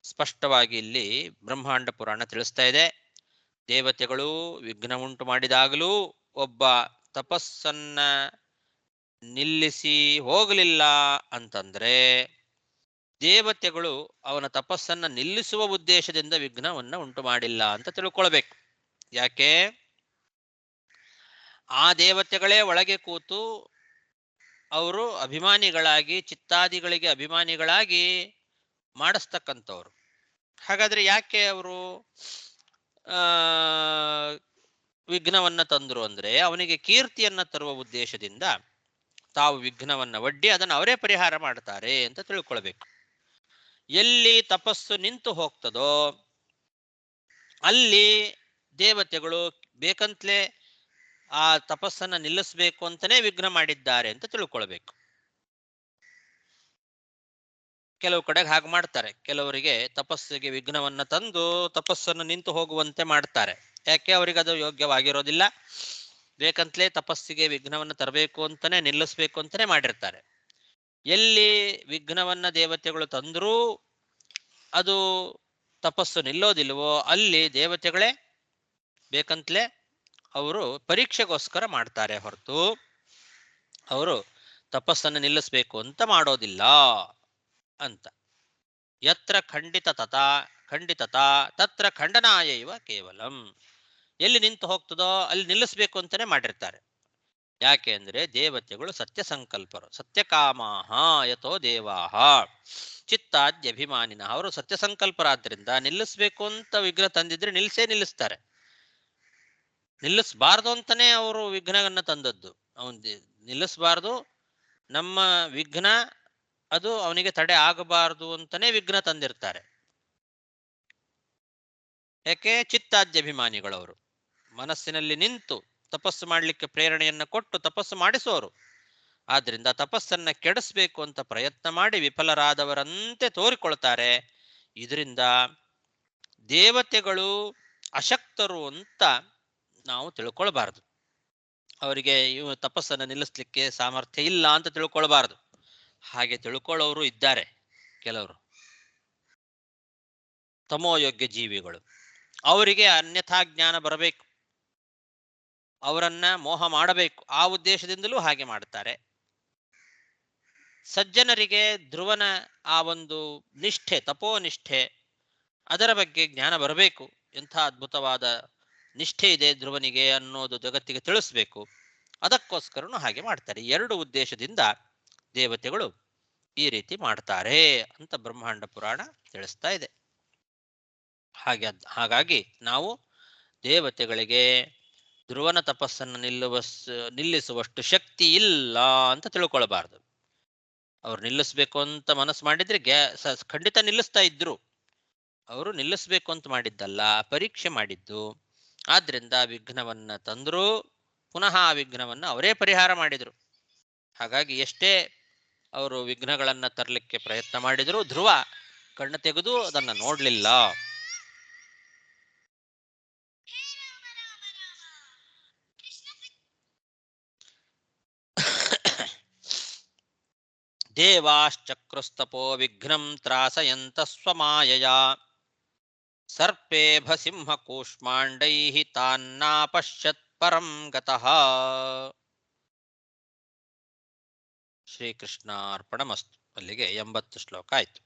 ಸ್ಪಷ್ಟವಾಗಿ ಇಲ್ಲಿ ಬ್ರಹ್ಮಾಂಡ ಪುರಾಣ ತಿಳಿಸ್ತಾ ಇದೆ, ದೇವತೆಗಳು ವಿಘ್ನ ಉಂಟು ಮಾಡಿದಾಗಲೂ ಒಬ್ಬ ತಪಸ್ಸನ್ನ ನಿಲ್ಲಿಸಿ ಹೋಗಲಿಲ್ಲ ಅಂತಂದ್ರೆ ದೇವತೆಗಳು ಅವನ ತಪಸ್ಸನ್ನ ನಿಲ್ಲಿಸುವ ಉದ್ದೇಶದಿಂದ ವಿಘ್ನವನ್ನ ಉಂಟು ಮಾಡಿಲ್ಲ ಅಂತ ತಿಳ್ಕೊಳ್ಬೇಕು. ಯಾಕೆ? ಆ ದೇವತೆಗಳೇ ಒಳಗೆ ಕೂತು ಅವರು ಅಭಿಮಾನಿಗಳಾಗಿ, ಚಿತ್ತಾದಿಗಳಿಗೆ ಅಭಿಮಾನಿಗಳಾಗಿ ಮಾಡಿಸ್ತಕ್ಕಂಥವ್ರು. ಹಾಗಾದ್ರೆ ಯಾಕೆ ಅವರು ವಿಘ್ನವನ್ನ ತಂದ್ರು ಅಂದ್ರೆ, ಅವನಿಗೆ ಕೀರ್ತಿಯನ್ನ ತರುವ ಉದ್ದೇಶದಿಂದ ತಾವು ವಿಘ್ನವನ್ನ ಒಡ್ಡಿ ಅದನ್ನು ಅವರೇ ಪರಿಹಾರ ಮಾಡ್ತಾರೆ ಅಂತ ತಿಳ್ಕೊಳ್ಬೇಕು. ಎಲ್ಲಿ ತಪಸ್ಸು ನಿಂತು ಹೋಗ್ತದೋ ಅಲ್ಲಿ ದೇವತೆಗಳು ಬೇಕಂತಲೇ ಆ ತಪಸ್ಸನ್ನ ನಿಲ್ಲಿಸ್ಬೇಕು ಅಂತಾನೆ ವಿಘ್ನ ಮಾಡಿದ್ದಾರೆ ಅಂತ ತಿಳ್ಕೊಳ್ಬೇಕು. ಕೆಲವು ಕಡೆಗೆ ಹಾಗೆ ಮಾಡ್ತಾರೆ. ಕೆಲವರಿಗೆ ತಪಸ್ಸಿಗೆ ವಿಘ್ನವನ್ನ ತಂದು ತಪಸ್ಸನ್ನು ನಿಂತು ಹೋಗುವಂತೆ ಮಾಡ್ತಾರೆ. ಯಾಕೆ? ಅವರಿಗೆ ಅದು ಯೋಗ್ಯವಾಗಿರೋದಿಲ್ಲ. ಬೇಕಂತಲೇ ತಪಸ್ಸಿಗೆ ವಿಘ್ನವನ್ನು ತರಬೇಕು ಅಂತಾನೆ, ನಿಲ್ಲಿಸ್ಬೇಕು ಅಂತಾನೆ ಮಾಡಿರ್ತಾರೆ. ಎಲ್ಲಿ ವಿಘ್ನವನ್ನ ದೇವತೆಗಳು ತಂದರೂ ಅದು ತಪಸ್ಸು ನಿಲ್ಲೋದಿಲ್ವೋ ಅಲ್ಲಿ ದೇವತೆಗಳೇ ಬೇಕಂತಲೇ ಅವರು ಪರೀಕ್ಷೆಗೋಸ್ಕರ ಮಾಡ್ತಾರೆ ಹೊರತು ಅವರು ತಪಸ್ಸನ್ನು ನಿಲ್ಲಿಸ್ಬೇಕು ಅಂತ ಮಾಡೋದಿಲ್ಲ ಅಂತ. ಯತ್ರ ಖಂಡಿತತಾ ತತ್ರ ಖಂಡನಾಯ ಇವ ಕೇವಲಂ. ಎಲ್ಲಿ ನಿಂತು ಹೋಗ್ತದೋ ಅಲ್ಲಿ ನಿಲ್ಲಿಸ್ಬೇಕು ಅಂತಾನೆ ಮಾಡಿರ್ತಾರೆ. ಯಾಕೆ ಅಂದ್ರೆ ದೇವತೆಗಳು ಸತ್ಯ ಸಂಕಲ್ಪರು, ಸತ್ಯಕಾಮಾಹ ಯಥೋ ದೇವಾಹ ಚಿತ್ತಾದ್ಯಭಿಮಾನಿನ. ಅವರು ಸತ್ಯ ಸಂಕಲ್ಪರಾದ್ರಿಂದ ನಿಲ್ಲಿಸ್ಬೇಕು ಅಂತ ವಿಘ್ನ ತಂದಿದ್ರೆ ನಿಲ್ಲಿಸ್ತಾರೆ. ನಿಲ್ಲಿಸಬಾರ್ದು ಅಂತಾನೆ ಅವರು ವಿಘ್ನವನ್ನ ತಂದದ್ದು. ಅವನ್ ನಿಲ್ಲಿಸಬಾರ್ದು, ನಮ್ಮ ವಿಘ್ನ ಅದು ಅವನಿಗೆ ತಡೆ ಆಗಬಾರದು ಅಂತಾನೆ ವಿಘ್ನ ತಂದಿರ್ತಾರೆ. ಯಾಕೆ? ಚಿತ್ತಾದ್ಯಭಿಮಾನಿಗಳವರು ಮನಸ್ಸಿನಲ್ಲಿ ನಿಂತು ತಪಸ್ಸು ಮಾಡಲಿಕ್ಕೆ ಪ್ರೇರಣೆಯನ್ನ ಕೊಟ್ಟು ತಪಸ್ಸು ಮಾಡಿಸೋರು. ಆದ್ರಿಂದ ತಪಸ್ಸನ್ನ ಕೆಡಿಸ್ಬೇಕು ಅಂತ ಪ್ರಯತ್ನ ಮಾಡಿ ವಿಫಲರಾದವರಂತೆ ತೋರಿಕೊಳ್ತಾರೆ. ಇದರಿಂದ ದೇವತೆಗಳು ಅಶಕ್ತರು ಅಂತ ನಾವು ತಿಳ್ಕೊಳ್ಬಾರದು. ಅವರಿಗೆ ಇವು ತಪಸ್ಸನ್ನು ನಿಲ್ಲಿಸ್ಲಿಕ್ಕೆ ಸಾಮರ್ಥ್ಯ ಇಲ್ಲ ಅಂತ ತಿಳ್ಕೊಳ್ಬಾರದು. ಹಾಗೆ ತಿಳ್ಕೊಳ್ಳೋರು ಇದ್ದಾರೆ ಕೆಲವರು ತಮೋಯೋಗ್ಯ ಜೀವಿಗಳು. ಅವರಿಗೆ ಅನ್ಯಥಾ ಜ್ಞಾನ ಬರಬೇಕು, ಅವರನ್ನ ಮೋಹ ಮಾಡಬೇಕು, ಆ ಉದ್ದೇಶದಿಂದಲೂ ಹಾಗೆ ಮಾಡ್ತಾರೆ. ಸಜ್ಜನರಿಗೆ ಧ್ರುವನ ಆ ಒಂದು ನಿಷ್ಠೆ, ತಪೋನಿಷ್ಠೆ, ಅದರ ಬಗ್ಗೆ ಜ್ಞಾನ ಬರಬೇಕು. ಎಂಥ ಅದ್ಭುತವಾದ ನಿಷ್ಠೆ ಇದೆ ಧ್ರುವನಿಗೆ ಅನ್ನೋದು ಜಗತ್ತಿಗೆ ತಿಳಿಸ್ಬೇಕು. ಅದಕ್ಕೋಸ್ಕರನು ಹಾಗೆ ಮಾಡ್ತಾರೆ. ಎರಡು ಉದ್ದೇಶದಿಂದ ದೇವತೆಗಳು ಈ ರೀತಿ ಮಾಡ್ತಾರೆ ಅಂತ ಬ್ರಹ್ಮಾಂಡ ಪುರಾಣ ತಿಳಿಸ್ತಾ ಇದೆ. ಹಾಗಾಗಿ ನಾವು ದೇವತೆಗಳಿಗೆ ಧ್ರುವನ ತಪಸ್ಸನ್ನು ನಿಲ್ಲಿಸುವಷ್ಟು ಶಕ್ತಿ ಇಲ್ಲ ಅಂತ ತಿಳ್ಕೊಳ್ಬಾರ್ದು. ಅವ್ರು ನಿಲ್ಲಿಸ್ಬೇಕು ಅಂತ ಮನಸ್ಸು ಮಾಡಿದ್ರೆ ಖಂಡಿತ ನಿಲ್ಲಿಸ್ತಾ ಇದ್ರು. ಅವರು ನಿಲ್ಲಿಸ್ಬೇಕು ಅಂತ ಮಾಡಿದ್ದಲ್ಲ, ಪರೀಕ್ಷೆ ಮಾಡಿದ್ದು. ಆದ್ರಿಂದ ವಿಘ್ನವನ್ನ ತಂದ್ರು, ಪುನಃ ಆ ವಿಘ್ನವನ್ನ ಅವರೇ ಪರಿಹಾರ ಮಾಡಿದ್ರು. ಹಾಗಾಗಿ ಎಷ್ಟೇ ಅವರು ವಿಘ್ನಗಳನ್ನ ತರಲಿಕ್ಕೆ ಪ್ರಯತ್ನ ಮಾಡಿದ್ರು ಧ್ರುವ ಕಣ್ಣು ತೆಗೆದು ಅದನ್ನ ನೋಡ್ಲಿಲ್ಲ. ದೇವಾಶ್ಚಕ್ರಸ್ತಪೋ ವಿಘ್ನಂ ತ್ರಾಸಯಂತ ಸ್ವಮಾಯಯ ಸರ್ಪೇಭ ಸಿಂಹ ಕೂಷ್ಮಾಂಡೈಃ ತಾನ್ನಾಪಶ್ಯತ್ ಪರಂ ಗತಃ. ಶ್ರೀಕೃಷ್ಣಾರ್ಪಣಮಸ್ತು. ಅಲ್ಲಿಗೆ 80 ಶ್ಲೋಕ ಆಯ್ತು.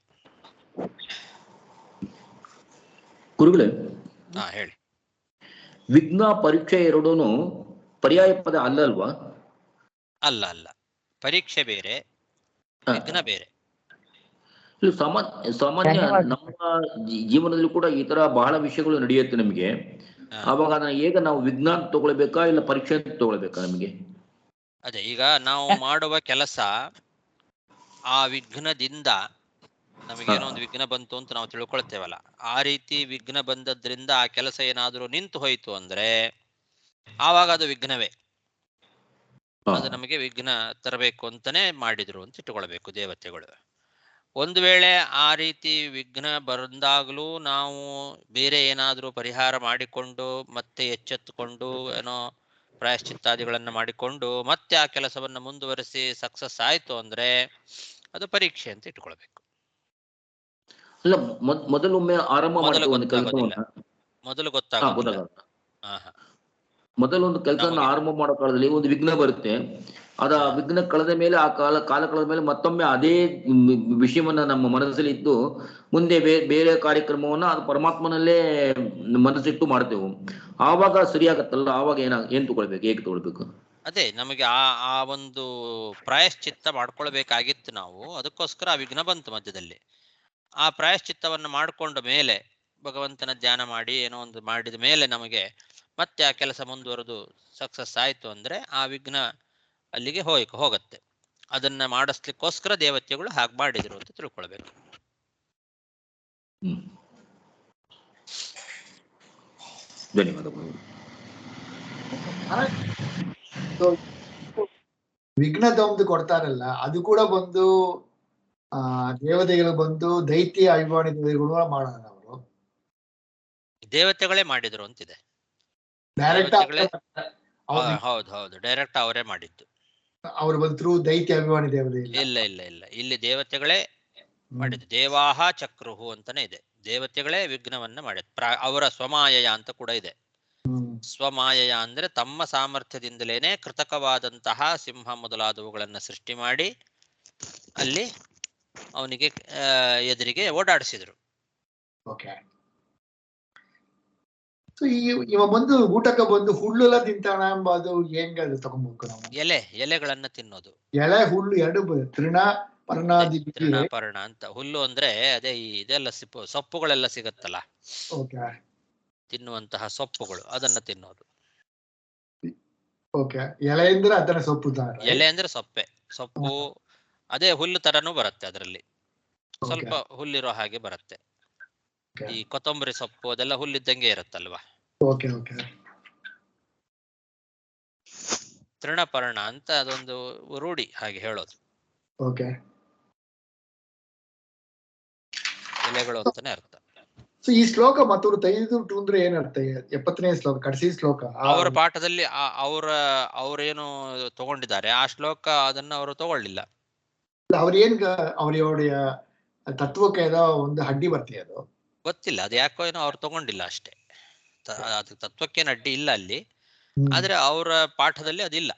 ಗುರುಗಳೇ, ಹೇಳಿ. ವಿಘ್ನ ಪರೀಕ್ಷೆ ಎರಡೂ ಪರ್ಯಾಯ ಪದ ಅಲ್ಲಲ್ವಾ? ಅಲ್ಲ, ಪರೀಕ್ಷೆ ಬೇರೆ, ವಿಘ್ನ ಬೇರೆ. ಸಾಮಾನ್ಯ ನಮ್ಮ ಜೀವನದಲ್ಲಿ ಕೂಡ ಈ ತರ ಬಹಳ ವಿಷಯಗಳು ನಡೆಯುತ್ತೆ ನಮಗೆ. ಆವಾಗ ಅದನ್ನ ಹೇಗೆ ನಾವು ವಿಘ್ನ ಅಂತ ತಗೊಳ್ಬೇಕಾ ಇಲ್ಲ ಪರೀಕ್ಷೆ ಅಂತ ತಗೊಳ್ಬೇಕಾ ನಮಗೆ? ಅದೇ, ಈಗ ನಾವು ಮಾಡುವ ಕೆಲಸ ಆ ವಿಘ್ನದಿಂದ ನಮಗೇನೋ ಒಂದು ವಿಘ್ನ ಬಂತು ಅಂತ ನಾವು ತಿಳ್ಕೊಳ್ತೇವಲ್ಲ, ಆ ರೀತಿ ವಿಘ್ನ ಬಂದದ್ರಿಂದ ಆ ಕೆಲಸ ಏನಾದ್ರೂ ನಿಂತು ಹೋಯ್ತು ಅಂದ್ರೆ ಆವಾಗ ಅದು ವಿಘ್ನವೇ. ಅದು ನಮಗೆ ವಿಘ್ನ ತರಬೇಕು ಅಂತಾನೆ ಮಾಡಿದ್ರು ಅಂತ ಇಟ್ಟುಕೊಳ್ಬೇಕು ದೇವತೆಗಳು. ಒಂದು ವೇಳೆ ಆ ರೀತಿ ವಿಘ್ನ ಬಂದಾಗಲೂ ನಾವು ಬೇರೆ ಏನಾದ್ರೂ ಪರಿಹಾರ ಮಾಡಿಕೊಂಡು ಮತ್ತೆ ಎಚ್ಚೆತ್ತುಕೊಂಡು ಏನೋ ಪ್ರಾಯಶ್ಚಿತ್ತಾದಿಗಳನ್ನು ಮಾಡಿಕೊಂಡು ಮತ್ತೆ ಆ ಕೆಲಸವನ್ನು ಮುಂದುವರಿಸಿ ಸಕ್ಸಸ್ ಆಯ್ತು ಅಂದ್ರೆ ಅದು ಪರೀಕ್ಷೆ ಅಂತ ಇಟ್ಕೊಳ್ಬೇಕು. ಅಲ್ಲ, ಮೊದಲೊಮ್ಮೆ ಆರಂಭ ಮೊದಲು ಮಾಡ್ತೀವಿ ಒಂದು ಗೊತ್ತಾಗೋದಿಲ್ಲ, ಕೆಲಸವನ್ನ. ಮೊದಲು ಹಾ, ಗೊತ್ತಾಗೋದಿಲ್ಲ. ಗೊತ್ತಾಗಲ್ಲ. ಹಾ ಹಾ ಮೊದಲೊಂದು ಕೆಲಸವನ್ನು ನಮಗೆ ಆರಂಭ ಮಾಡೋ ಕಾಲದಲ್ಲಿ ಒಂದು ವಿಘ್ನ ಬರುತ್ತೆ. ಅದ ಹಾ ವಿಘ್ನ ಕಳೆದ ಮೇಲೆ ಆ ಕಾಲ ಕಳೆದ ಮೇಲೆ ಮತ್ತೊಮ್ಮೆ ಅದೇ ವಿಷಯವನ್ನ ನಮ್ಮ ಮನಸ್ಸಲ್ಲಿ ಇದ್ದು ಮುಂದೆ ಬೇರೆ ಕಾರ್ಯಕ್ರಮವನ್ನ ಅದು ಪರಮಾತ್ಮನಲ್ಲೇ ಮನಸ್ಸಿಟ್ಟು ಮಾಡ್ತೇವೆ. ಆವಾಗ ಸರಿಯಾಗತ್ತಲ್ಲ, ಆವಾಗ ಏನ್ ತಗೊಳ್ಬೇಕು, ಹೇಗೆ ತಗೊಳ್ಬೇಕು? ಅದೇ ನಮಗೆ ಆ ಆ ಒಂದು ಪ್ರಾಯಶ್ಚಿತ್ತ ಮಾಡ್ಕೊಳ್ಬೇಕಾಗಿತ್ತು ನಾವು, ಅದಕ್ಕೋಸ್ಕರ ಆ ವಿಘ್ನ ಬಂತು ಮಧ್ಯದಲ್ಲಿ. ಆ ಪ್ರಾಯಶ್ಚಿತ್ತವನ್ನು ಮಾಡಿಕೊಂಡ ಮೇಲೆ ಭಗವಂತನ ಧ್ಯಾನ ಮಾಡಿ ಏನೋ ಒಂದು ಮಾಡಿದ ಮೇಲೆ ನಮಗೆ ಮತ್ತೆ ಆ ಕೆಲಸ ಮುಂದುವರೆದು ಸಕ್ಸಸ್ ಆಯ್ತು ಅಂದ್ರೆ ಆ ವಿಘ್ನ ಅಲ್ಲಿಗೆ ಹೋಗತ್ತೆ. ಅದನ್ನ ಮಾಡಿಸ್ಲಿಕ್ಕೋಸ್ಕರ ದೇವತೆಗಳು ಹಾಗೆ ಮಾಡಿದ್ರು ಅಂತ ತಿಳ್ಕೊಳ್ಬೇಕು. ಧನ್ಯವಾದಗಳು. ವಿಘ್ನದ ಒಂದು ಕೊಡ್ತಾರಲ್ಲ, ಅದು ಕೂಡ ಬಂದು ದೇವತೆಗಳು ಬಂದು ದೈತ್ಯ ಅಭಿಮಾನಿ ದೇವತೆಗಳು ಮಾಡೋಣ ಅವರು ದೇವತೆಗಳೇ ಮಾಡಿದ್ರು ಅಂತಿದೆ. ಡೈರೆಕ್ಟ್ ಹೌದು ಹೌದು, ಡೈರೆಕ್ಟ್ ಅವರೇ ಮಾಡಿದ್ದು. ಅವ್ರು ಬಂದ್ರು ದೈತ್ಯ ಅಭಿಮಾನಿ ದೇವತೆ ಇಲ್ಲ ಇಲ್ಲ ಇಲ್ಲ, ಇಲ್ಲಿ ದೇವತೆಗಳೇ ಮಾಡಿದ್ದು. ದೇವಾಹ ಚಕ್ರುಹು ಅಂತಾನೆ ಇದೆ, ದೇವತೆಗಳೇ ವಿಘ್ನವನ್ನ ಮಾಡಿದ್. ಅವರ ಸ್ವಮಾಯಯ ಅಂತ ಕೂಡ ಇದೆ. ಸ್ವಮಾಯಯ ಅಂದ್ರೆ ತಮ್ಮ ಸಾಮರ್ಥ್ಯದಿಂದಲೇನೆ ಕೃತಕವಾದಂತಹ ಸಿಂಹ ಮೊದಲಾದವುಗಳನ್ನ ಸೃಷ್ಟಿ ಮಾಡಿ ಅಲ್ಲಿ ಅವನಿಗೆ ಎದುರಿಗೆ ಓಡಾಡಿಸಿದ್ರು. ಇವ ಬಂದು ಊಟಕ್ಕೆ ಬಂದು ಹುಳ್ಳೆಲ್ಲ ತಿಂತಾನ ಎಂಬುದು ಹೆಂಗ ತಗೊಂಡ್ಬೇಕು ನಾವು? ಎಲೆಗಳನ್ನ ತಿನ್ನೋದು. ಎಲೆ ಹುಲ್ಲು ಎರಡು ತೃಣ ಪರ್ಣಾದಿ. ತೃಣಪರ್ಣ ಅಂತ ಹುಲ್ಲು ಅಂದ್ರೆ ಅದೇ ಇದೆಲ್ಲ ಸೊಪ್ಪುಗಳೆಲ್ಲ ಸಿಗತ್ತಲ್ಲ, ತಿನ್ನುವಂತಹ ಸೊಪ್ಪುಗಳು, ಅದನ್ನ ತಿನ್ನೋದು. ಎಲೆ ಅಂದ್ರೆ ಅದನ್ನ ಸೊಪ್ಪು, ಎಲೆ ಅಂದ್ರೆ ಸೊಪ್ಪು ಅದೇ ಹುಲ್ಲು ತರನೂ ಬರುತ್ತೆ, ಅದರಲ್ಲಿ ಸ್ವಲ್ಪ ಹುಲ್ಲಿರೋ ಹಾಗೆ ಬರುತ್ತೆ. ಈ ಕೊತ್ತಂಬರಿ ಸೊಪ್ಪು ಅದೆಲ್ಲ ಹುಲ್ಲಿದ್ದಂಗೆ ಇರುತ್ತಲ್ವಾ. ತೃಣಪರ್ಣ ಅಂತ ಅದೊಂದು ರೂಢಿ ಹಾಗೆ ಹೇಳೋದು. ಎಲೆಗಳು ಅಂತಾನೆ ಅರ್ಥ. ಈ ಶ್ಲೋಕ ಮತ್ತೊಂದು ತೆಗೆದುಬಿಟ್ಟು ಅಂದ್ರೆ ಏನರ್ಥ? 70ನೇ ಶ್ಲೋಕ, ಕಡೆಸಿ ಶ್ಲೋಕ ಅವರ ಪಾಠದಲ್ಲಿ ಅವರೇನು ತಗೊಂಡಿದ್ದಾರೆ ಆ ಶ್ಲೋಕ, ಅದನ್ನ ಅವರು ತಗೊಳ್ಳಿಲ್ಲ. ಅವ್ರೇನ್ ಅವರ ತತ್ವಕ್ಕೆ ಏನೋ ಒಂದು ಅಡ್ಡಿ ಬರ್ತೀಯ, ಅದು ಗೊತ್ತಿಲ್ಲ, ಅದು ಯಾಕೋ ಏನೋ ಅವ್ರು ತಗೊಂಡಿಲ್ಲ ಅಷ್ಟೇ. ಅದು ತತ್ವಕ್ಕೇನು ಅಡ್ಡಿ ಇಲ್ಲ ಅಲ್ಲಿ, ಆದ್ರೆ ಅವರ ಪಾಠದಲ್ಲಿ ಅದಿಲ್ಲ.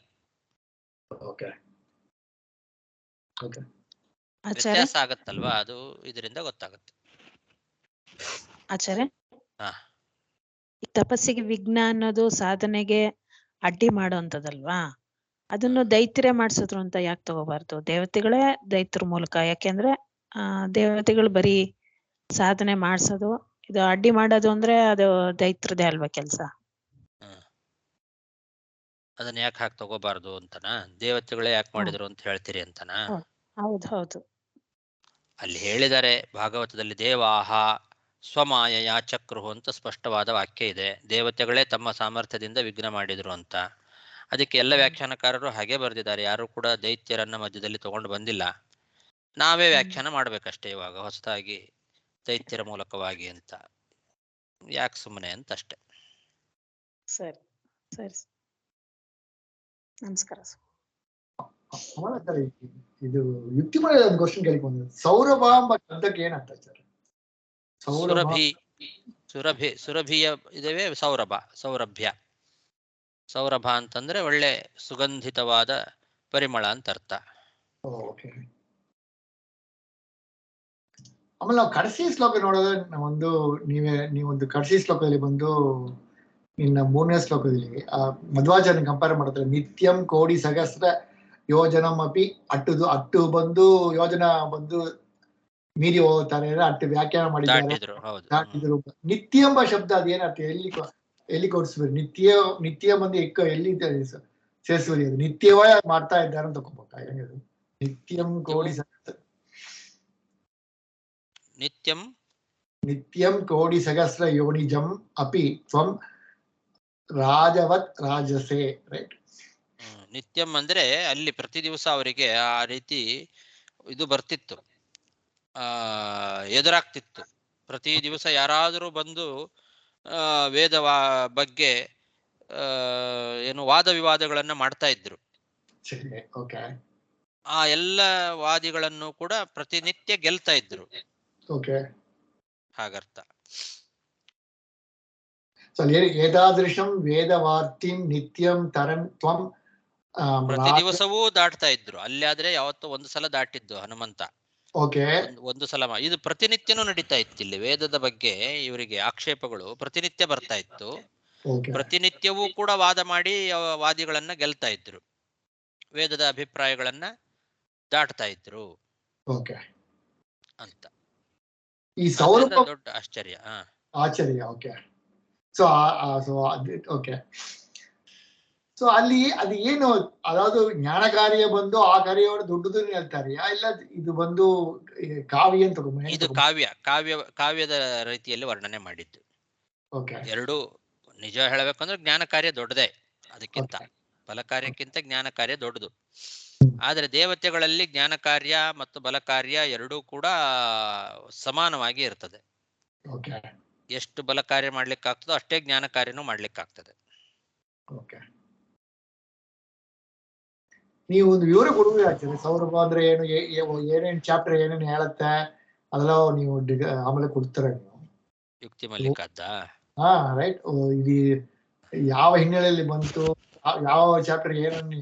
ವ್ಯತ್ಯಾಸ ಆಗತ್ತಲ್ವಾ, ಅದು ಇದರಿಂದ ಗೊತ್ತಾಗುತ್ತೆ. ಆಚಾರ್ಯ, ಈ ತಪಸ್ಸಿಗೆ ವಿಘ್ನ ಅನ್ನೋದು ಸಾಧನೆಗೆ ಅಡ್ಡಿ ಮಾಡೋಂಥದ್ದಲ್ವಾ, ಅದನ್ನು ದೈತ್ಯರೇ ಮಾಡ್ಸಿದ್ರು ಅಂತ ಯಾಕೆ ತಗೋಬಾರ್ದು? ದೇವತೆಗಳೇ ದೈತ್ಯರ ಮೂಲಕ, ಯಾಕೆಂದ್ರೆ ದೇವತೆಗಳು ಬರೀ ಸಾಧನೆ ಮಾಡ್ಸೋದು, ಇದು ಅಡ್ಡಿ ಮಾಡೋದು ಅಂದ್ರೆ ಅದು ದೈತ್ರದೇ ಅಲ್ವಾ ಕೆಲಸ. ಅದನ್ನ ಯಾಕೆ ಹಾಕಿ ತಗೋಬಾರ್ದು ಅಂತನಾ? ದೇವತೆಗಳೇ ಯಾಕೆ ಮಾಡಿದ್ರು ಅಂತ ಹೇಳ್ತೀರಿ ಅಂತನಾ? ಹೌದು ಹೌದು, ಅಲ್ಲಿ ಹೇಳಿದ್ದಾರೆ ಭಾಗವತದಲ್ಲಿ, ದೇವಾಹ ಸ್ವಮಾಯಯ ಚಕ್ರುಹು ಅಂತ ಸ್ಪಷ್ಟವಾದ ವಾಕ್ಯ ಇದೆ. ದೇವತೆಗಳೇ ತಮ್ಮ ಸಾಮರ್ಥ್ಯದಿಂದ ವಿಘ್ನ ಮಾಡಿದ್ರು ಅಂತ. ಅದಕ್ಕೆ ಎಲ್ಲ ವ್ಯಾಖ್ಯಾನಕಾರರು ಹಾಗೆ ಬರೆದಿದ್ದಾರೆ, ಯಾರು ಕೂಡ ದೈತ್ಯರನ್ನ ಮಧ್ಯದಲ್ಲಿ ತಗೊಂಡು ಬಂದಿಲ್ಲ. ನಾವೇ ವ್ಯಾಖ್ಯಾನ ಮಾಡ್ಬೇಕಷ್ಟೇ ಇವಾಗ ಹೊಸದಾಗಿ, ದೈತ್ಯರ ಮೂಲಕವಾಗಿ ಅಂತ. ಯಾಕೆ ಸುಮ್ಮನೆ ಅಂತ ಅಷ್ಟೆ. ಸರಿ ಸರಿ, ನಮಸ್ಕಾರ. ಇದು ಯುಕ್ತಿ ಮಾಡಿ ಒಂದು ಕ್ವಶನ್ ಕೇಳಿಕೊಂಡು, ಸೌರಭ ಎಂಬ ಶಬ್ದಕ್ಕೆ ಏನರ್ಥ ಸರ್? ಸುರಭಿಯ ಇದೇವೆ ಸೌರಭ್ಯ. ಸೌರಭ ಅಂತಂದ್ರೆ ಒಳ್ಳೆ ಸುಗಂಧಿತವಾದ ಪರಿಮಳ ಅಂತ ಅರ್ಥ. ಆಮೇಲೆ ನಾವು ಕಡಸಿ ಶ್ಲೋಕ ನೋಡೋದ್ರೆ ನೀವೊಂದು ಕಡಸಿ ಶ್ಲೋಕದಲ್ಲಿ ಬಂದು ಇನ್ನ 3ನೇ ಶ್ಲೋಕದಲ್ಲಿ ಮಧ್ವಾಚಾರ್ಯ ಕಂಪೇರ್ ಮಾಡಿದ್ರೆ, ನಿತ್ಯಂ ಕೋಡಿ ಸಹಸ್ರ ಯೋಜನಂ ಅಪಿ ಅಟ್ಟು ಬಂದು ಯೋಜನ ಬಂದು ಮೀರಿ ಹೋಗ್ತಾರೆ, ಅಟ್ಟು ವ್ಯಾಖ್ಯಾನ ಮಾಡಿದ್ದಾರೆ. ನಿತ್ಯ ಎಂಬ ಶಬ್ದ ಅದೇನರ್ಥ? ಎಲ್ಲಿ ಕೊಡಿಸ್ಬೇಕು? ನಿತ್ಯ ಬಂದು ಎಲ್ಲಿ ಸೇರಿಸುವುದು? ಅದು ನಿತ್ಯವೇ ಮಾಡ್ತಾ ಇದ್ದಾರೆ ಅಂತ ತಗೋಬೇಕಾ? ಹೆಂಗದು? ನಿತ್ಯಂ ಕೋಡಿ ನಿತ್ಯಂ ಕೋಡಿ ಸಹಸ್ರ ಯೋನಿಜಂ ಅಪಿ ತ್ವಂ ರಾಜವತ್ ರಾಜಸೆ, ರೈಟ್? ನಿತ್ಯಂ ಅಂದ್ರೆ ಅಲ್ಲಿ ಪ್ರತಿ ದಿವಸ ಅವರಿಗೆ ಆ ರೀತಿ ಇದು ಬರ್ತಿತ್ತು, ಎದುರಾಗ್ತಿತ್ತು. ಪ್ರತಿ ದಿವಸ ಯಾರಾದರೂ ಬಂದು ವೇದ ಬಗ್ಗೆ ಏನು ವಾದ ವಿವಾದಗಳನ್ನ ಮಾಡ್ತಾ ಇದ್ರು. ಸರಿ, ಓಕೆ ಆ ಎಲ್ಲ ವಾದಿಗಳನ್ನು ಕೂಡ ಪ್ರತಿನಿತ್ಯ ಗೆಲ್ತಾ ಇದ್ರು, ಓಕೆ. ಹಾಗರ್ಥ. ಸೊ ಏತಾದೃಶಂ ವೇದವಾರ್ತಿಂ ನಿತ್ಯಂ ತರನ್ ತ್ವಂ ಪ್ರತಿ ದಿವಸವೂ ದಾಟ್ತಾ ಇದ್ರು. ಅಲ್ಲಿ ಆದ್ರೆ ಯಾವತ್ತೋ ಒಂದು ಸಲ ದಾಟಿದ್ದು ಹನುಮಂತ. ಓಕೆ ಒಂದು ಸಲ ಇದು ಪ್ರತಿನಿತ್ಯನೂ ನಡೀತಾ ಇತ್ತು. ಇಲ್ಲಿ ವೇದದ ಬಗ್ಗೆ ಇವರಿಗೆ ಆಕ್ಷೇಪಗಳು ಪ್ರತಿನಿತ್ಯ ಬರ್ತಾ ಇತ್ತು. ಓಕೆ ಪ್ರತಿನಿತ್ಯವೂ ಕೂಡ ವಾದ ಮಾಡಿ ವಾದಿಗಳನ್ನ ಗೆಲ್ತಾ ಇದ್ರು, ವೇದದ ಅಭಿಪ್ರಾಯಗಳನ್ನ ದಾಟ್ತಾ ಇದ್ರು ಓಕೆ. ಅಂತ. ಈ ಸೌರ ದೊಡ್ಡ ಆಶ್ಚರ್ಯ. ಆಶ್ಚರ್ಯ. ಓಕೆ. So okay. ಸೊ ಅಲ್ಲಿ ಅದು ಏನು, ಅದಾವುದು ಜ್ಞಾನ ಕಾರ್ಯ ಬಂದು ಆ ಕಾರ್ಯವನ್ನು ದೊಡ್ಡದನ್ನು ಹೇಳ್ತಾರೆಯಾ, ಇಲ್ಲ ಇದು ಬಂದು ಕಾವ್ಯ ಅಂತ ಇದು ಕಾವ್ಯದ ರೀತಿಯಲ್ಲಿ ವರ್ಣನೆ ಮಾಡಿದ್ದು. ಓಕೆ. ಎರಡು ನಿಜ ಹೇಳಬೇಕಂದ್ರೆ ಜ್ಞಾನ ಕಾರ್ಯ ದೊಡ್ಡದೇ, ಅದಕ್ಕಿಂತ ಬಲ ಕಾರ್ಯಕ್ಕಿಂತ ಜ್ಞಾನ ಕಾರ್ಯ ದೊಡ್ಡದು. ಆದ್ರೆ ದೇವತೆಗಳಲ್ಲಿ ಜ್ಞಾನ ಕಾರ್ಯ ಮತ್ತು ಬಲ ಕಾರ್ಯ ಎರಡೂ ಕೂಡ ಸಮಾನವಾಗಿ ಇರ್ತದೆ. ಓಕೆ. ಎಷ್ಟು ಬಲ ಕಾರ್ಯ ಮಾಡ್ಲಿಕ್ಕಾಗ್ತದೋ ಅಷ್ಟೇ ಜ್ಞಾನ ಕಾರ್ಯನೂ ಮಾಡ್ಲಿಕ್ಕಾಗ್ತದೆ. ಓಕೆ. ನೀವು ಒಂದು ವಿವರ ಕೊಡುವುದಾಗ್ತದೆ ಸೌರಭ ಅಂದ್ರೆ ಏನು, ಏನೇನ್ ಚಾಪ್ಟರ್ ಏನೇನು ಹೇಳುತ್ತೆ ಅದೆಲ್ಲ ನೀವು ಆಮೇಲೆ ಕೊಡ್ತೀರ ನೀವು. ಯುಕ್ತಿ ಮಲ್ಲಿಕಾದ ರೈಟ್. ಇದು ಯಾವ ಹಿನ್ನೆಲೆಯಲ್ಲಿ ಬಂತು, ಯಾವ ಚಾಪ್ಟರ್ ಏನನ್ನು